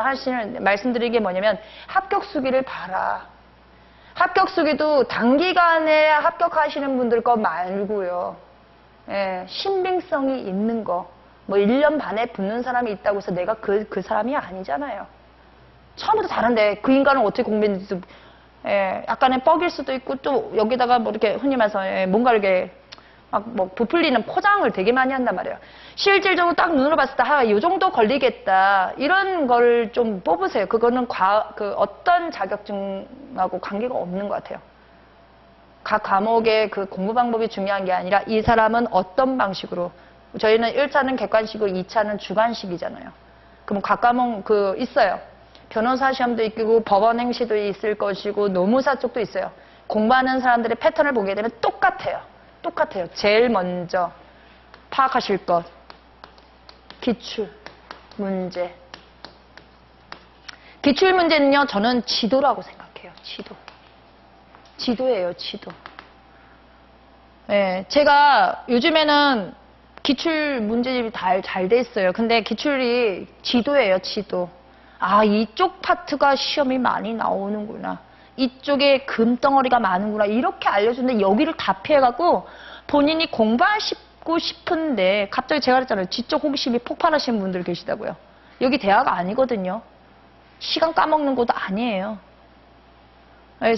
말씀드리는 게 뭐냐면 합격수기를 봐라. 합격수기도 단기간에 합격하시는 분들 거 말고요. 신빙성이 있는 거. 뭐 1년 반에 붙는 사람이 있다고 해서 내가 그 사람이 아니잖아요. 처음부터 다른데 그 인간을 어떻게 공부했는지 약간의 뻑일 수도 있고 또 여기다가 뭐 이렇게 흔히 말해서 뭔가 이렇게 막 뭐 부풀리는 포장을 되게 많이 한단 말이에요. 실질적으로 딱 눈으로 봤을 때 이 정도 걸리겠다 이런 걸 좀 뽑으세요. 그거는 어떤 자격증하고 관계가 없는 것 같아요. 각 과목의 그 공부 방법이 중요한 게 아니라 이 사람은 어떤 방식으로 저희는 1차는 객관식이고 2차는 주관식이잖아요. 그럼 각 과목 있어요. 변호사 시험도 있고 법원 행시도 있을 것이고 노무사 쪽도 있어요. 공부하는 사람들의 패턴을 보게 되면 똑같아요. 똑같아요. 제일 먼저 파악하실 것. 기출 문제. 기출 문제는요. 저는 지도라고 생각해요. 지도. 지도예요. 지도. 제가 요즘에는 기출 문제집이 잘 돼 있어요. 근데 기출이 지도예요, 지도. 아, 이쪽 파트가 시험이 많이 나오는구나. 이쪽에 금덩어리가 많은구나. 이렇게 알려주는데 여기를 다 피해가고 본인이 공부하고 싶은데 갑자기 제가 그랬잖아요. 지적 호기심이 폭발하시는 분들 계시다고요. 여기 대학 아니거든요. 시간 까먹는 곳도 아니에요.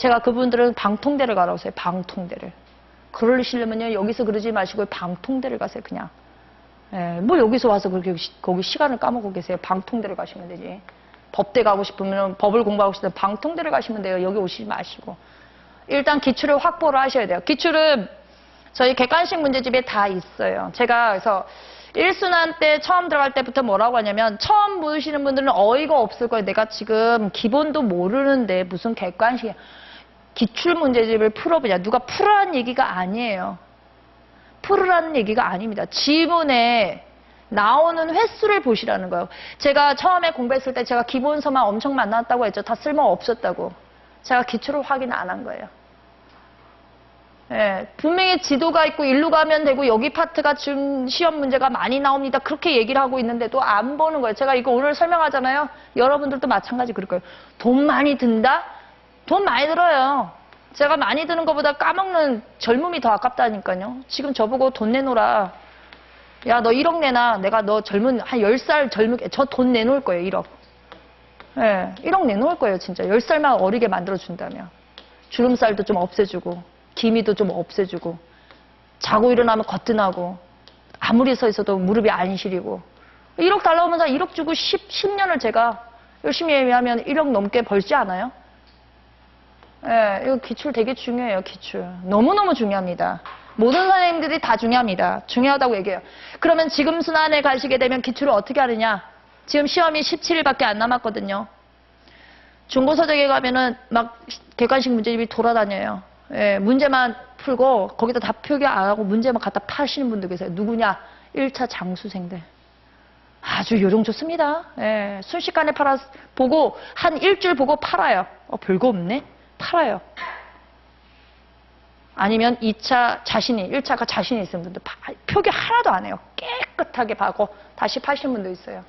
제가 그분들은 방통대를 가라고 했어요. 방통대를. 그러시려면요, 여기서 그러지 마시고 방통대를 가세요, 그냥. 뭐 여기서 와서 그렇게 거기 시간을 까먹고 계세요. 방통대를 가시면 되지. 법대 가고 싶으면, 법을 공부하고 싶으면 방통대를 가시면 돼요. 여기 오시지 마시고. 일단 기출을 확보를 하셔야 돼요. 기출은 저희 객관식 문제집에 다 있어요. 제가 그래서 1순환 때 처음 들어갈 때부터 뭐라고 하냐면, 처음 보시는 분들은 어이가 없을 거예요. 내가 지금 기본도 모르는데 무슨 객관식이야. 기출 문제집을 풀어보자. 누가 풀으라는 얘기가 아니에요. 풀으라는 얘기가 아닙니다. 지문에 나오는 횟수를 보시라는 거예요. 제가 처음에 공부했을 때 제가 기본서만 엄청 만났다고 했죠. 다 쓸모 없었다고. 제가 기출을 확인 안 한 거예요. 분명히 지도가 있고 일로 가면 되고 여기 파트가 지금 시험 문제가 많이 나옵니다. 그렇게 얘기를 하고 있는데도 안 보는 거예요. 제가 이거 오늘 설명하잖아요. 여러분들도 마찬가지 그럴 거예요. 돈 많이 든다? 돈 많이 들어요. 제가 많이 드는 것보다 까먹는 젊음이 더 아깝다니까요. 지금 저보고 돈 내놓으라. 야, 너 1억 내놔. 내가 너 젊은, 한 10살 젊게, 저 돈 내놓을 거예요, 1억. 1억 내놓을 거예요, 진짜. 10살만 어리게 만들어준다면. 주름살도 좀 없애주고, 기미도 좀 없애주고, 자고 일어나면 거뜬하고, 아무리 서 있어도 무릎이 안 시리고. 1억 달라오면서 1억 주고 10년을 제가 열심히 하면 1억 넘게 벌지 않아요? 이거 기출 되게 중요해요, 기출. 너무너무 중요합니다. 모든 선생님들이 다 중요합니다. 중요하다고 얘기해요. 그러면 지금 순환에 가시게 되면 기출을 어떻게 하느냐? 지금 시험이 17일밖에 안 남았거든요. 중고서적에 가면은 막 객관식 문제집이 돌아다녀요. 문제만 풀고 거기다 다 표기 안 하고 문제만 갖다 파시는 분들 계세요. 누구냐? 1차 장수생들. 아주 요령 좋습니다. 순식간에 보고 한 일주일 보고 팔아요. 별거 없네? 팔아요. 아니면 2차 1차가 자신이 있는 분들 표기 하나도 안 해요. 깨끗하게 봐고 다시 파시는 분도 있어요.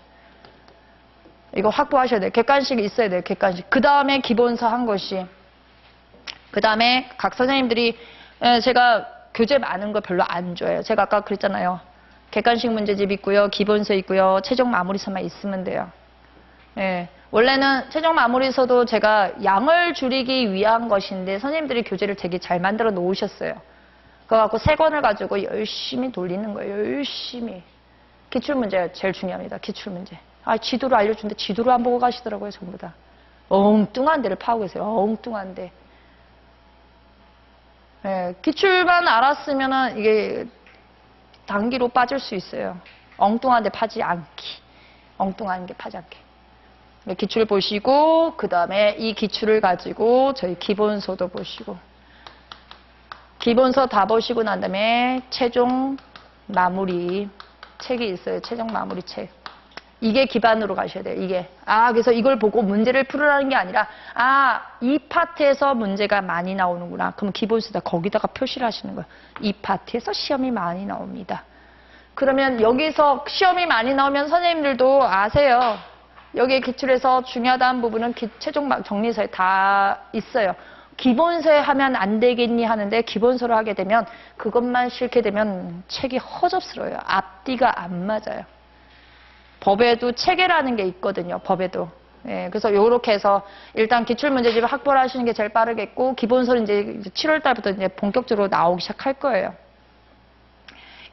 이거 확보하셔야 돼요. 객관식이 있어야 돼요. 객관식. 그 다음에 기본서 한 것이. 그 다음에 각 선생님들이 제가 교재 많은 거 별로 안 좋아해요. 제가 아까 그랬잖아요. 객관식 문제집 있고요. 기본서 있고요. 최종 마무리서만 있으면 돼요. 원래는 최종 마무리서도 제가 양을 줄이기 위한 것인데 선생님들이 교재를 되게 잘 만들어 놓으셨어요. 그거 갖고 3권을 가지고 열심히 돌리는 거예요. 열심히. 기출문제 제일 중요합니다. 기출문제. 지도를 알려주는데 지도를 안 보고 가시더라고요. 전부 다. 엉뚱한 데를 파고 계세요. 엉뚱한 데. 기출만 알았으면 이게 단기로 빠질 수 있어요. 엉뚱한 데 파지 않기. 엉뚱한 게 파지 않게. 기출을 보시고 그 다음에 이 기출을 가지고 저희 기본서도 보시고 기본서 다 보시고 난 다음에 최종 마무리 책이 있어요. 최종 마무리 책. 이게 기반으로 가셔야 돼요. 이게. 그래서 이걸 보고 문제를 풀으라는 게 아니라 이 파트에서 문제가 많이 나오는구나. 그럼 기본서다 거기다가 표시를 하시는 거예요. 이 파트에서 시험이 많이 나옵니다. 그러면 여기서 시험이 많이 나오면 선생님들도 아세요. 여기에 기출에서 중요하다는 부분은 최종 정리서에 다 있어요. 기본서에 하면 안 되겠니 하는데 기본서를 하게 되면 그것만 싫게 되면 책이 허접스러워요. 앞뒤가 안 맞아요. 법에도 체계라는 게 있거든요. 법에도. 그래서 이렇게 해서 일단 기출문제집을 확보를 하시는 게 제일 빠르겠고 기본서는 이제 7월 달부터 이제 본격적으로 나오기 시작할 거예요.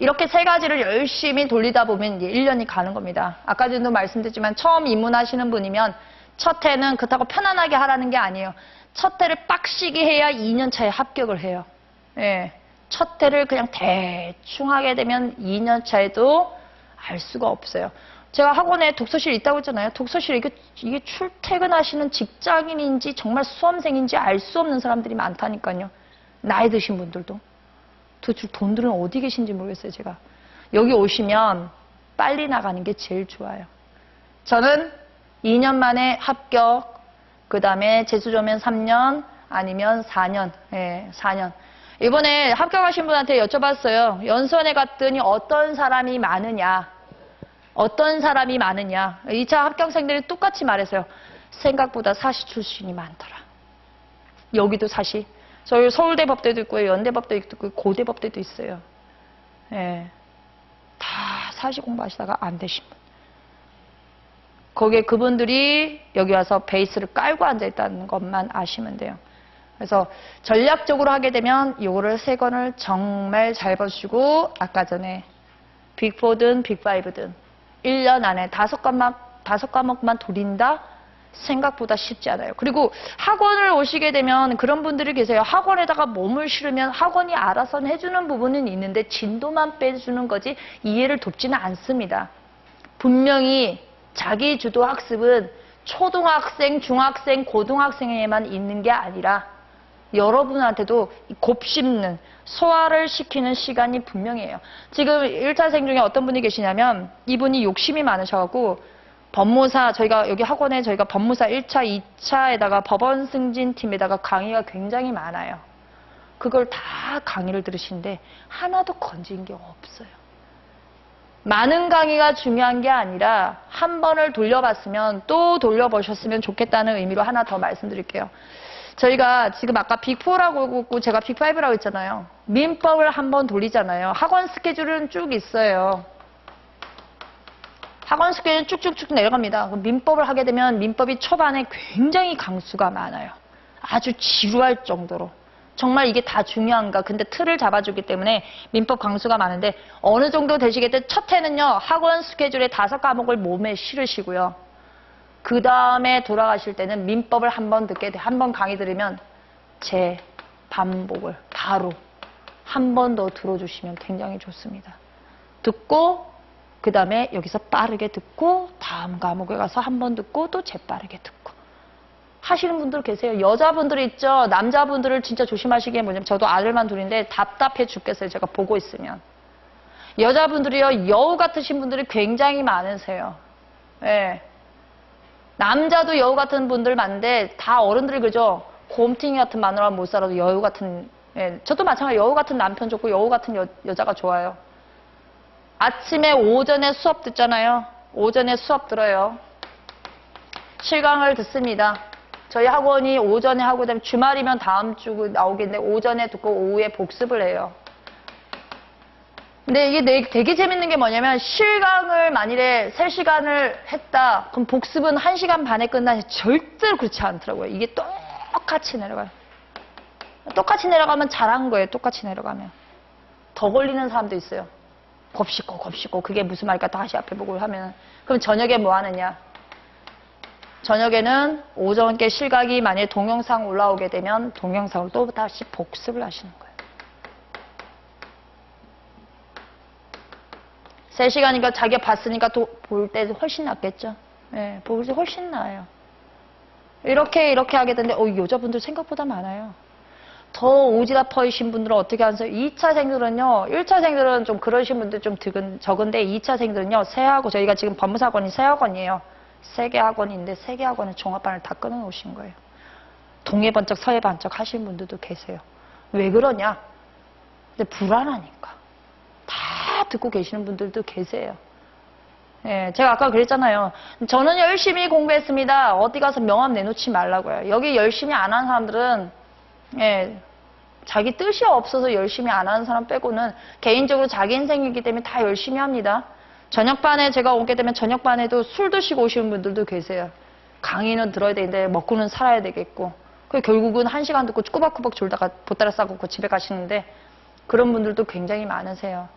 이렇게 3가지를 열심히 돌리다 보면 이제 1년이 가는 겁니다. 아까 전에도 말씀드렸지만 처음 입문하시는 분이면 첫 해는 그렇다고 편안하게 하라는 게 아니에요. 첫 해를 빡시게 해야 2년 차에 합격을 해요. 첫 해를 그냥 대충 하게 되면 2년 차에도 알 수가 없어요. 제가 학원에 독서실 있다고 했잖아요. 독서실 이게 출퇴근하시는 직장인인지 정말 수험생인지 알 수 없는 사람들이 많다니까요. 나이 드신 분들도. 도대체 돈들은 어디 계신지 모르겠어요, 제가. 여기 오시면 빨리 나가는 게 제일 좋아요. 저는 2년 만에 합격, 그 다음에 재수조면 3년, 아니면 4년, 4년. 이번에 합격하신 분한테 여쭤봤어요. 연수원에 갔더니 어떤 사람이 많으냐. 어떤 사람이 많으냐. 2차 합격생들이 똑같이 말했어요. 생각보다 사시 출신이 많더라. 여기도 사시. 저희 서울대 법대도 있고요. 연대법대도 있고 고대법대도 있어요. 예. 다 사시 공부하시다가 안 되신 분. 거기에 그분들이 여기 와서 베이스를 깔고 앉아있다는 것만 아시면 돼요. 그래서 전략적으로 하게 되면 요거를 3권을 정말 잘 보시고 아까 전에 빅4든 빅5든 1년 안에 5과목만 돌린다? 생각보다 쉽지 않아요. 그리고 학원을 오시게 되면 그런 분들이 계세요. 학원에다가 몸을 실으면 학원이 알아서 해주는 부분은 있는데 진도만 빼주는 거지 이해를 돕지는 않습니다. 분명히 자기 주도 학습은 초등학생, 중학생, 고등학생에만 있는 게 아니라 여러분한테도 곱씹는, 소화를 시키는 시간이 분명해요. 지금 1차생 중에 어떤 분이 계시냐면 이분이 욕심이 많으셔갖고 법무사, 저희가 여기 학원에 저희가 법무사 1차, 2차에다가 법원 승진팀에다가 강의가 굉장히 많아요. 그걸 다 강의를 들으시는데 하나도 건진 게 없어요. 많은 강의가 중요한 게 아니라 한 번을 돌려봤으면 또 돌려보셨으면 좋겠다는 의미로 하나 더 말씀드릴게요. 저희가 지금 아까 빅4라고 했고 제가 빅5라고 했잖아요. 민법을 한 번 돌리잖아요. 학원 스케줄은 쭉 있어요. 학원 스케줄은 쭉쭉쭉 내려갑니다. 민법을 하게 되면 민법이 초반에 굉장히 강수가 많아요. 아주 지루할 정도로. 정말 이게 다 중요한가. 근데 틀을 잡아주기 때문에 민법 강수가 많은데 어느 정도 되시겠든 첫 해는요. 학원 스케줄에 5과목을 몸에 실으시고요. 그 다음에 돌아가실 때는 민법을 한 번 듣게 돼. 한 번 강의 들으면 제 반복을 바로 한 번 더 들어주시면 굉장히 좋습니다. 듣고 그 다음에 여기서 빠르게 듣고 다음 과목에 가서 한 번 듣고 또 재빠르게 듣고 하시는 분들 계세요. 여자분들 있죠. 남자분들을 진짜 조심하시기에 뭐냐면 저도 아들만 둘인데 답답해 죽겠어요. 제가 보고 있으면. 여자분들이요. 여우 같으신 분들이 굉장히 많으세요. 예. 남자도 여우 같은 분들 많은데 다 어른들이 그죠. 곰탱이 같은 마누라 못 살아도 여우 같은, 예. 저도 마찬가지로 여우 같은 남편 좋고 여우 같은 여자가 좋아요. 아침에 오전에 수업 듣잖아요. 오전에 수업 들어요. 실강을 듣습니다. 저희 학원이 오전에 하고 되면 주말이면 다음 주 나오겠는데 오전에 듣고 오후에 복습을 해요. 근데 이게 되게 재밌는 게 뭐냐면 실강을 만일에 3시간을 했다. 그럼 복습은 1시간 반에 끝나지 절대로 그렇지 않더라고요. 이게 똑같이 내려가요. 똑같이 내려가면 잘한 거예요. 똑같이 내려가면. 더 걸리는 사람도 있어요. 곱씹고 그게 무슨 말일까 다시 앞에 보고 하면 그럼 저녁에 뭐 하느냐. 저녁에는 오전께 실각이 만약에 동영상 올라오게 되면 동영상을 또 다시 복습을 하시는 거예요. 3시간이니까 자기가 봤으니까 또 볼 때 훨씬 낫겠죠. 네, 볼 때 훨씬 나아요. 이렇게 하게 되는데 여자분들 생각보다 많아요. 더 오지랖퍼이신 분들은 어떻게 하세요? 2차생들은요. 1차생들은 좀 그러신 분들 좀 적은데 2차생들은요. 새 학원, 저희가 지금 법무사학원이 새 학원이에요. 3개 학원인데 3개 학원의 종합반을 다 끊어놓으신 거예요. 동해 번쩍 서해 번쩍 하시는 분들도 계세요. 왜 그러냐? 근데 불안하니까. 다 듣고 계시는 분들도 계세요. 예, 제가 아까 그랬잖아요. 저는 열심히 공부했습니다. 어디 가서 명함 내놓지 말라고요. 여기 열심히 안 하는 사람들은 예, 자기 뜻이 없어서 열심히 안 하는 사람 빼고는 개인적으로 자기 인생이기 때문에 다 열심히 합니다. 저녁반에 제가 오게 되면 저녁반에도 술 드시고 오시는 분들도 계세요. 강의는 들어야 되는데 먹고는 살아야 되겠고 결국은 1시간 듣고 꾸벅꾸벅 졸다가 보따리 싸고 집에 가시는데 그런 분들도 굉장히 많으세요.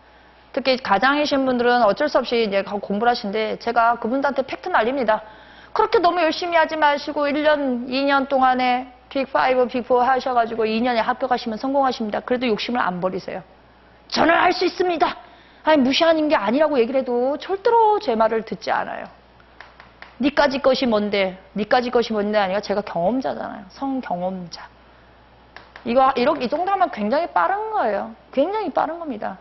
특히 가장이신 분들은 어쩔 수 없이 이제 공부를 하시는데 제가 그분들한테 팩트 날립니다. 그렇게 너무 열심히 하지 마시고 1년, 2년 동안에 빅5, 빅4 하셔가지고 2년에 합격하시면 성공하십니다. 그래도 욕심을 안 버리세요. 저는 할 수 있습니다. 아니 무시하는 게 아니라고 얘기를 해도 절대로 제 말을 듣지 않아요. 니까지 것이 뭔데? 니까지 것이 뭔데 아니라 제가 경험자잖아요. 성경험자. 이 정도 하면 굉장히 빠른 거예요. 굉장히 빠른 겁니다.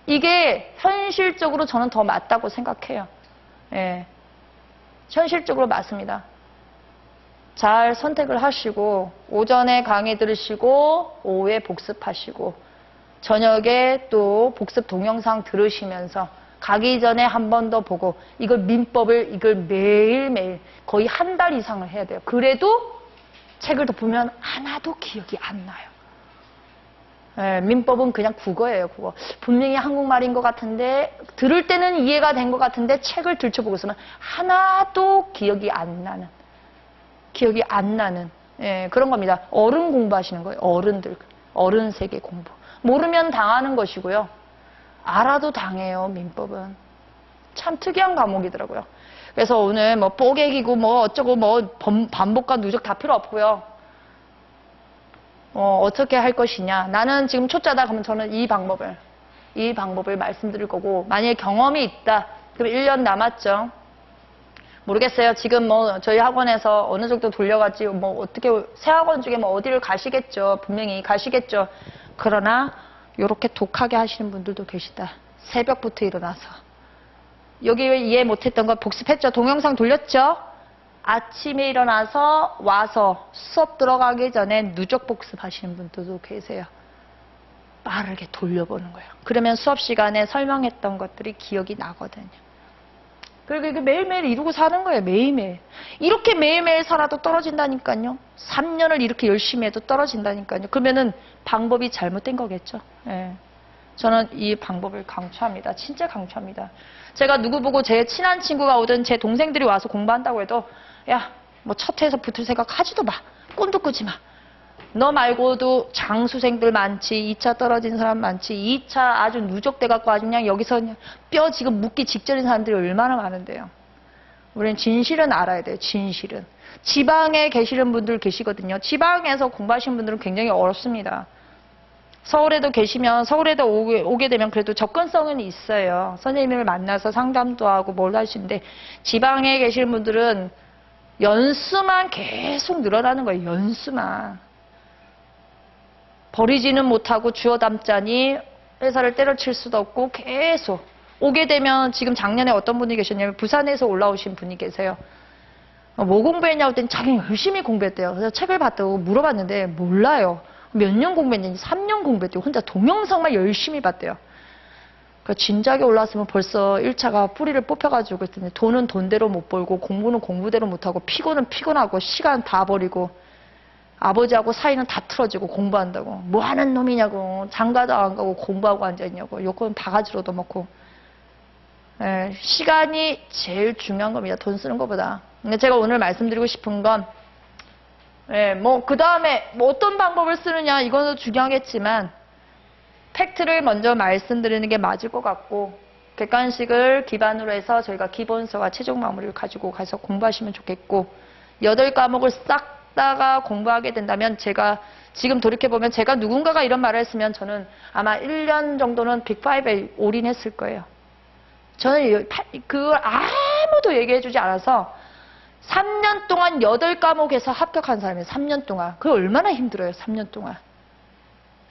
이게 현실적으로 저는 더 맞다고 생각해요. 예. 현실적으로 맞습니다. 잘 선택을 하시고 오전에 강의 들으시고 오후에 복습하시고 저녁에 또 복습 동영상 들으시면서 가기 전에 한 번 더 보고 이걸 민법을 이걸 매일매일 거의 한 달 이상을 해야 돼요. 그래도 책을 덮으면 하나도 기억이 안 나요. 예, 민법은 그냥 국어예요, 국어. 분명히 한국말인 것 같은데 들을 때는 이해가 된 것 같은데 책을 들춰보고 있으면 하나도 기억이 안 나는 예, 그런 겁니다. 어른 공부하시는 거예요. 어른들, 어른 세계 공부. 모르면 당하는 것이고요. 알아도 당해요, 민법은. 참 특이한 과목이더라고요. 그래서 오늘 뭐 뽀개기고 뭐 어쩌고 뭐 반복과 누적 다 필요 없고요. 어떻게 할 것이냐. 나는 지금 초짜다 그러면 저는 이 방법을 말씀드릴 거고, 만약에 경험이 있다 그럼 1년 남았죠. 모르겠어요. 지금 뭐 저희 학원에서 어느 정도 돌려갔지 뭐 어떻게 새 학원 중에 뭐 어디를 가시겠죠. 분명히 가시겠죠. 그러나 이렇게 독하게 하시는 분들도 계시다. 새벽부터 일어나서 여기 이해 못했던 거 복습했죠. 동영상 돌렸죠. 아침에 일어나서 와서 수업 들어가기 전에 누적 복습하시는 분들도 계세요. 빠르게 돌려보는 거예요. 그러면 수업 시간에 설명했던 것들이 기억이 나거든요. 그리고 이게 매일매일 이루고 사는 거예요. 매일매일. 이렇게 매일매일 살아도 떨어진다니까요. 3년을 이렇게 열심히 해도 떨어진다니까요. 그러면은 방법이 잘못된 거겠죠. 예. 저는 이 방법을 강추합니다. 진짜 강추합니다. 제가 누구 보고 제 친한 친구가 오든 제 동생들이 와서 공부한다고 해도 야, 뭐 첫 회에서 붙을 생각 하지도 마. 꿈도 꾸지 마. 너 말고도 장수생들 많지. 2차 떨어진 사람 많지. 2차 아주 누적돼 갖고 아주 그냥 여기서 그냥 뼈 지금 묻기 직전인 사람들이 얼마나 많은데요. 우리는 진실은 알아야 돼요. 진실은. 지방에 계시는 분들 계시거든요. 지방에서 공부하시는 분들은 굉장히 어렵습니다. 서울에도 계시면 서울에도 오게 되면 그래도 접근성은 있어요. 선생님을 만나서 상담도 하고 뭘 하시는데 지방에 계시는 분들은 연수만 계속 늘어나는 거예요. 연수만. 버리지는 못하고 주워 담자니 회사를 때려칠 수도 없고 계속 오게 되면 지금 작년에 어떤 분이 계셨냐면 부산에서 올라오신 분이 계세요. 뭐 공부했냐고 했더니 자기는 열심히 공부했대요. 그래서 책을 봤다고 물어봤는데 몰라요. 몇 년 공부했는지 3년 공부했대요. 혼자 동영상만 열심히 봤대요. 그러니까 진작에 올라왔으면 벌써 1차가 뿌리를 뽑혀가지고 그랬더니 돈은 돈대로 못 벌고 공부는 공부대로 못하고 피곤은 피곤하고 시간 다 버리고 아버지하고 사이는 다 틀어지고 공부한다고. 뭐 하는 놈이냐고. 장가도 안 가고 공부하고 앉아있냐고. 요건 바가지로 얻어먹고. 예, 시간이 제일 중요한 겁니다. 돈 쓰는 것보다. 근데 제가 오늘 말씀드리고 싶은 건 예, 뭐 그 다음에 뭐 어떤 방법을 쓰느냐 이거는 중요하겠지만 팩트를 먼저 말씀드리는 게 맞을 것 같고 객관식을 기반으로 해서 저희가 기본서와 최종 마무리를 가지고 가서 공부하시면 좋겠고 8과목을 싹 다가 공부하게 된다면 제가 지금 돌이켜보면 제가 누군가가 이런 말을 했으면 저는 아마 1년 정도는 빅5에 올인했을 거예요. 저는 그걸 아무도 얘기해주지 않아서 3년 동안 8과목에서 합격한 사람이에요. 3년 동안. 그게 얼마나 힘들어요. 3년 동안.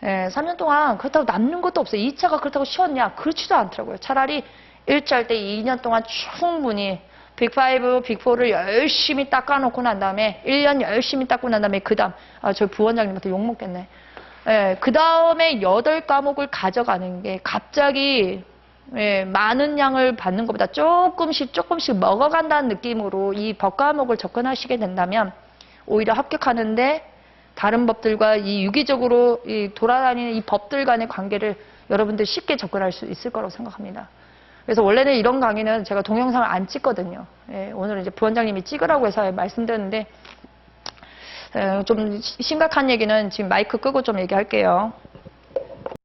예, 3년 동안 그렇다고 남는 것도 없어요. 2차가 그렇다고 쉬웠냐? 그렇지도 않더라고요. 차라리 1차 할 때 2년 동안 충분히 빅5, 빅4를 열심히 닦아놓고 난 다음에 1년 열심히 닦고 난 다음에 그 다음 저희 부원장님한테 욕먹겠네. 예, 그 다음에 8과목을 가져가는 게 갑자기 예, 많은 양을 받는 것보다 조금씩 먹어간다는 느낌으로 이 법과목을 접근하시게 된다면 오히려 합격하는데 다른 법들과 이 유기적으로 돌아다니는 이 법들 간의 관계를 여러분들 쉽게 접근할 수 있을 거라고 생각합니다. 그래서 원래는 이런 강의는 제가 동영상을 안 찍거든요. 예, 오늘 이제 부원장님이 찍으라고 해서 말씀드렸는데 좀 심각한 얘기는 지금 마이크 끄고 좀 얘기할게요.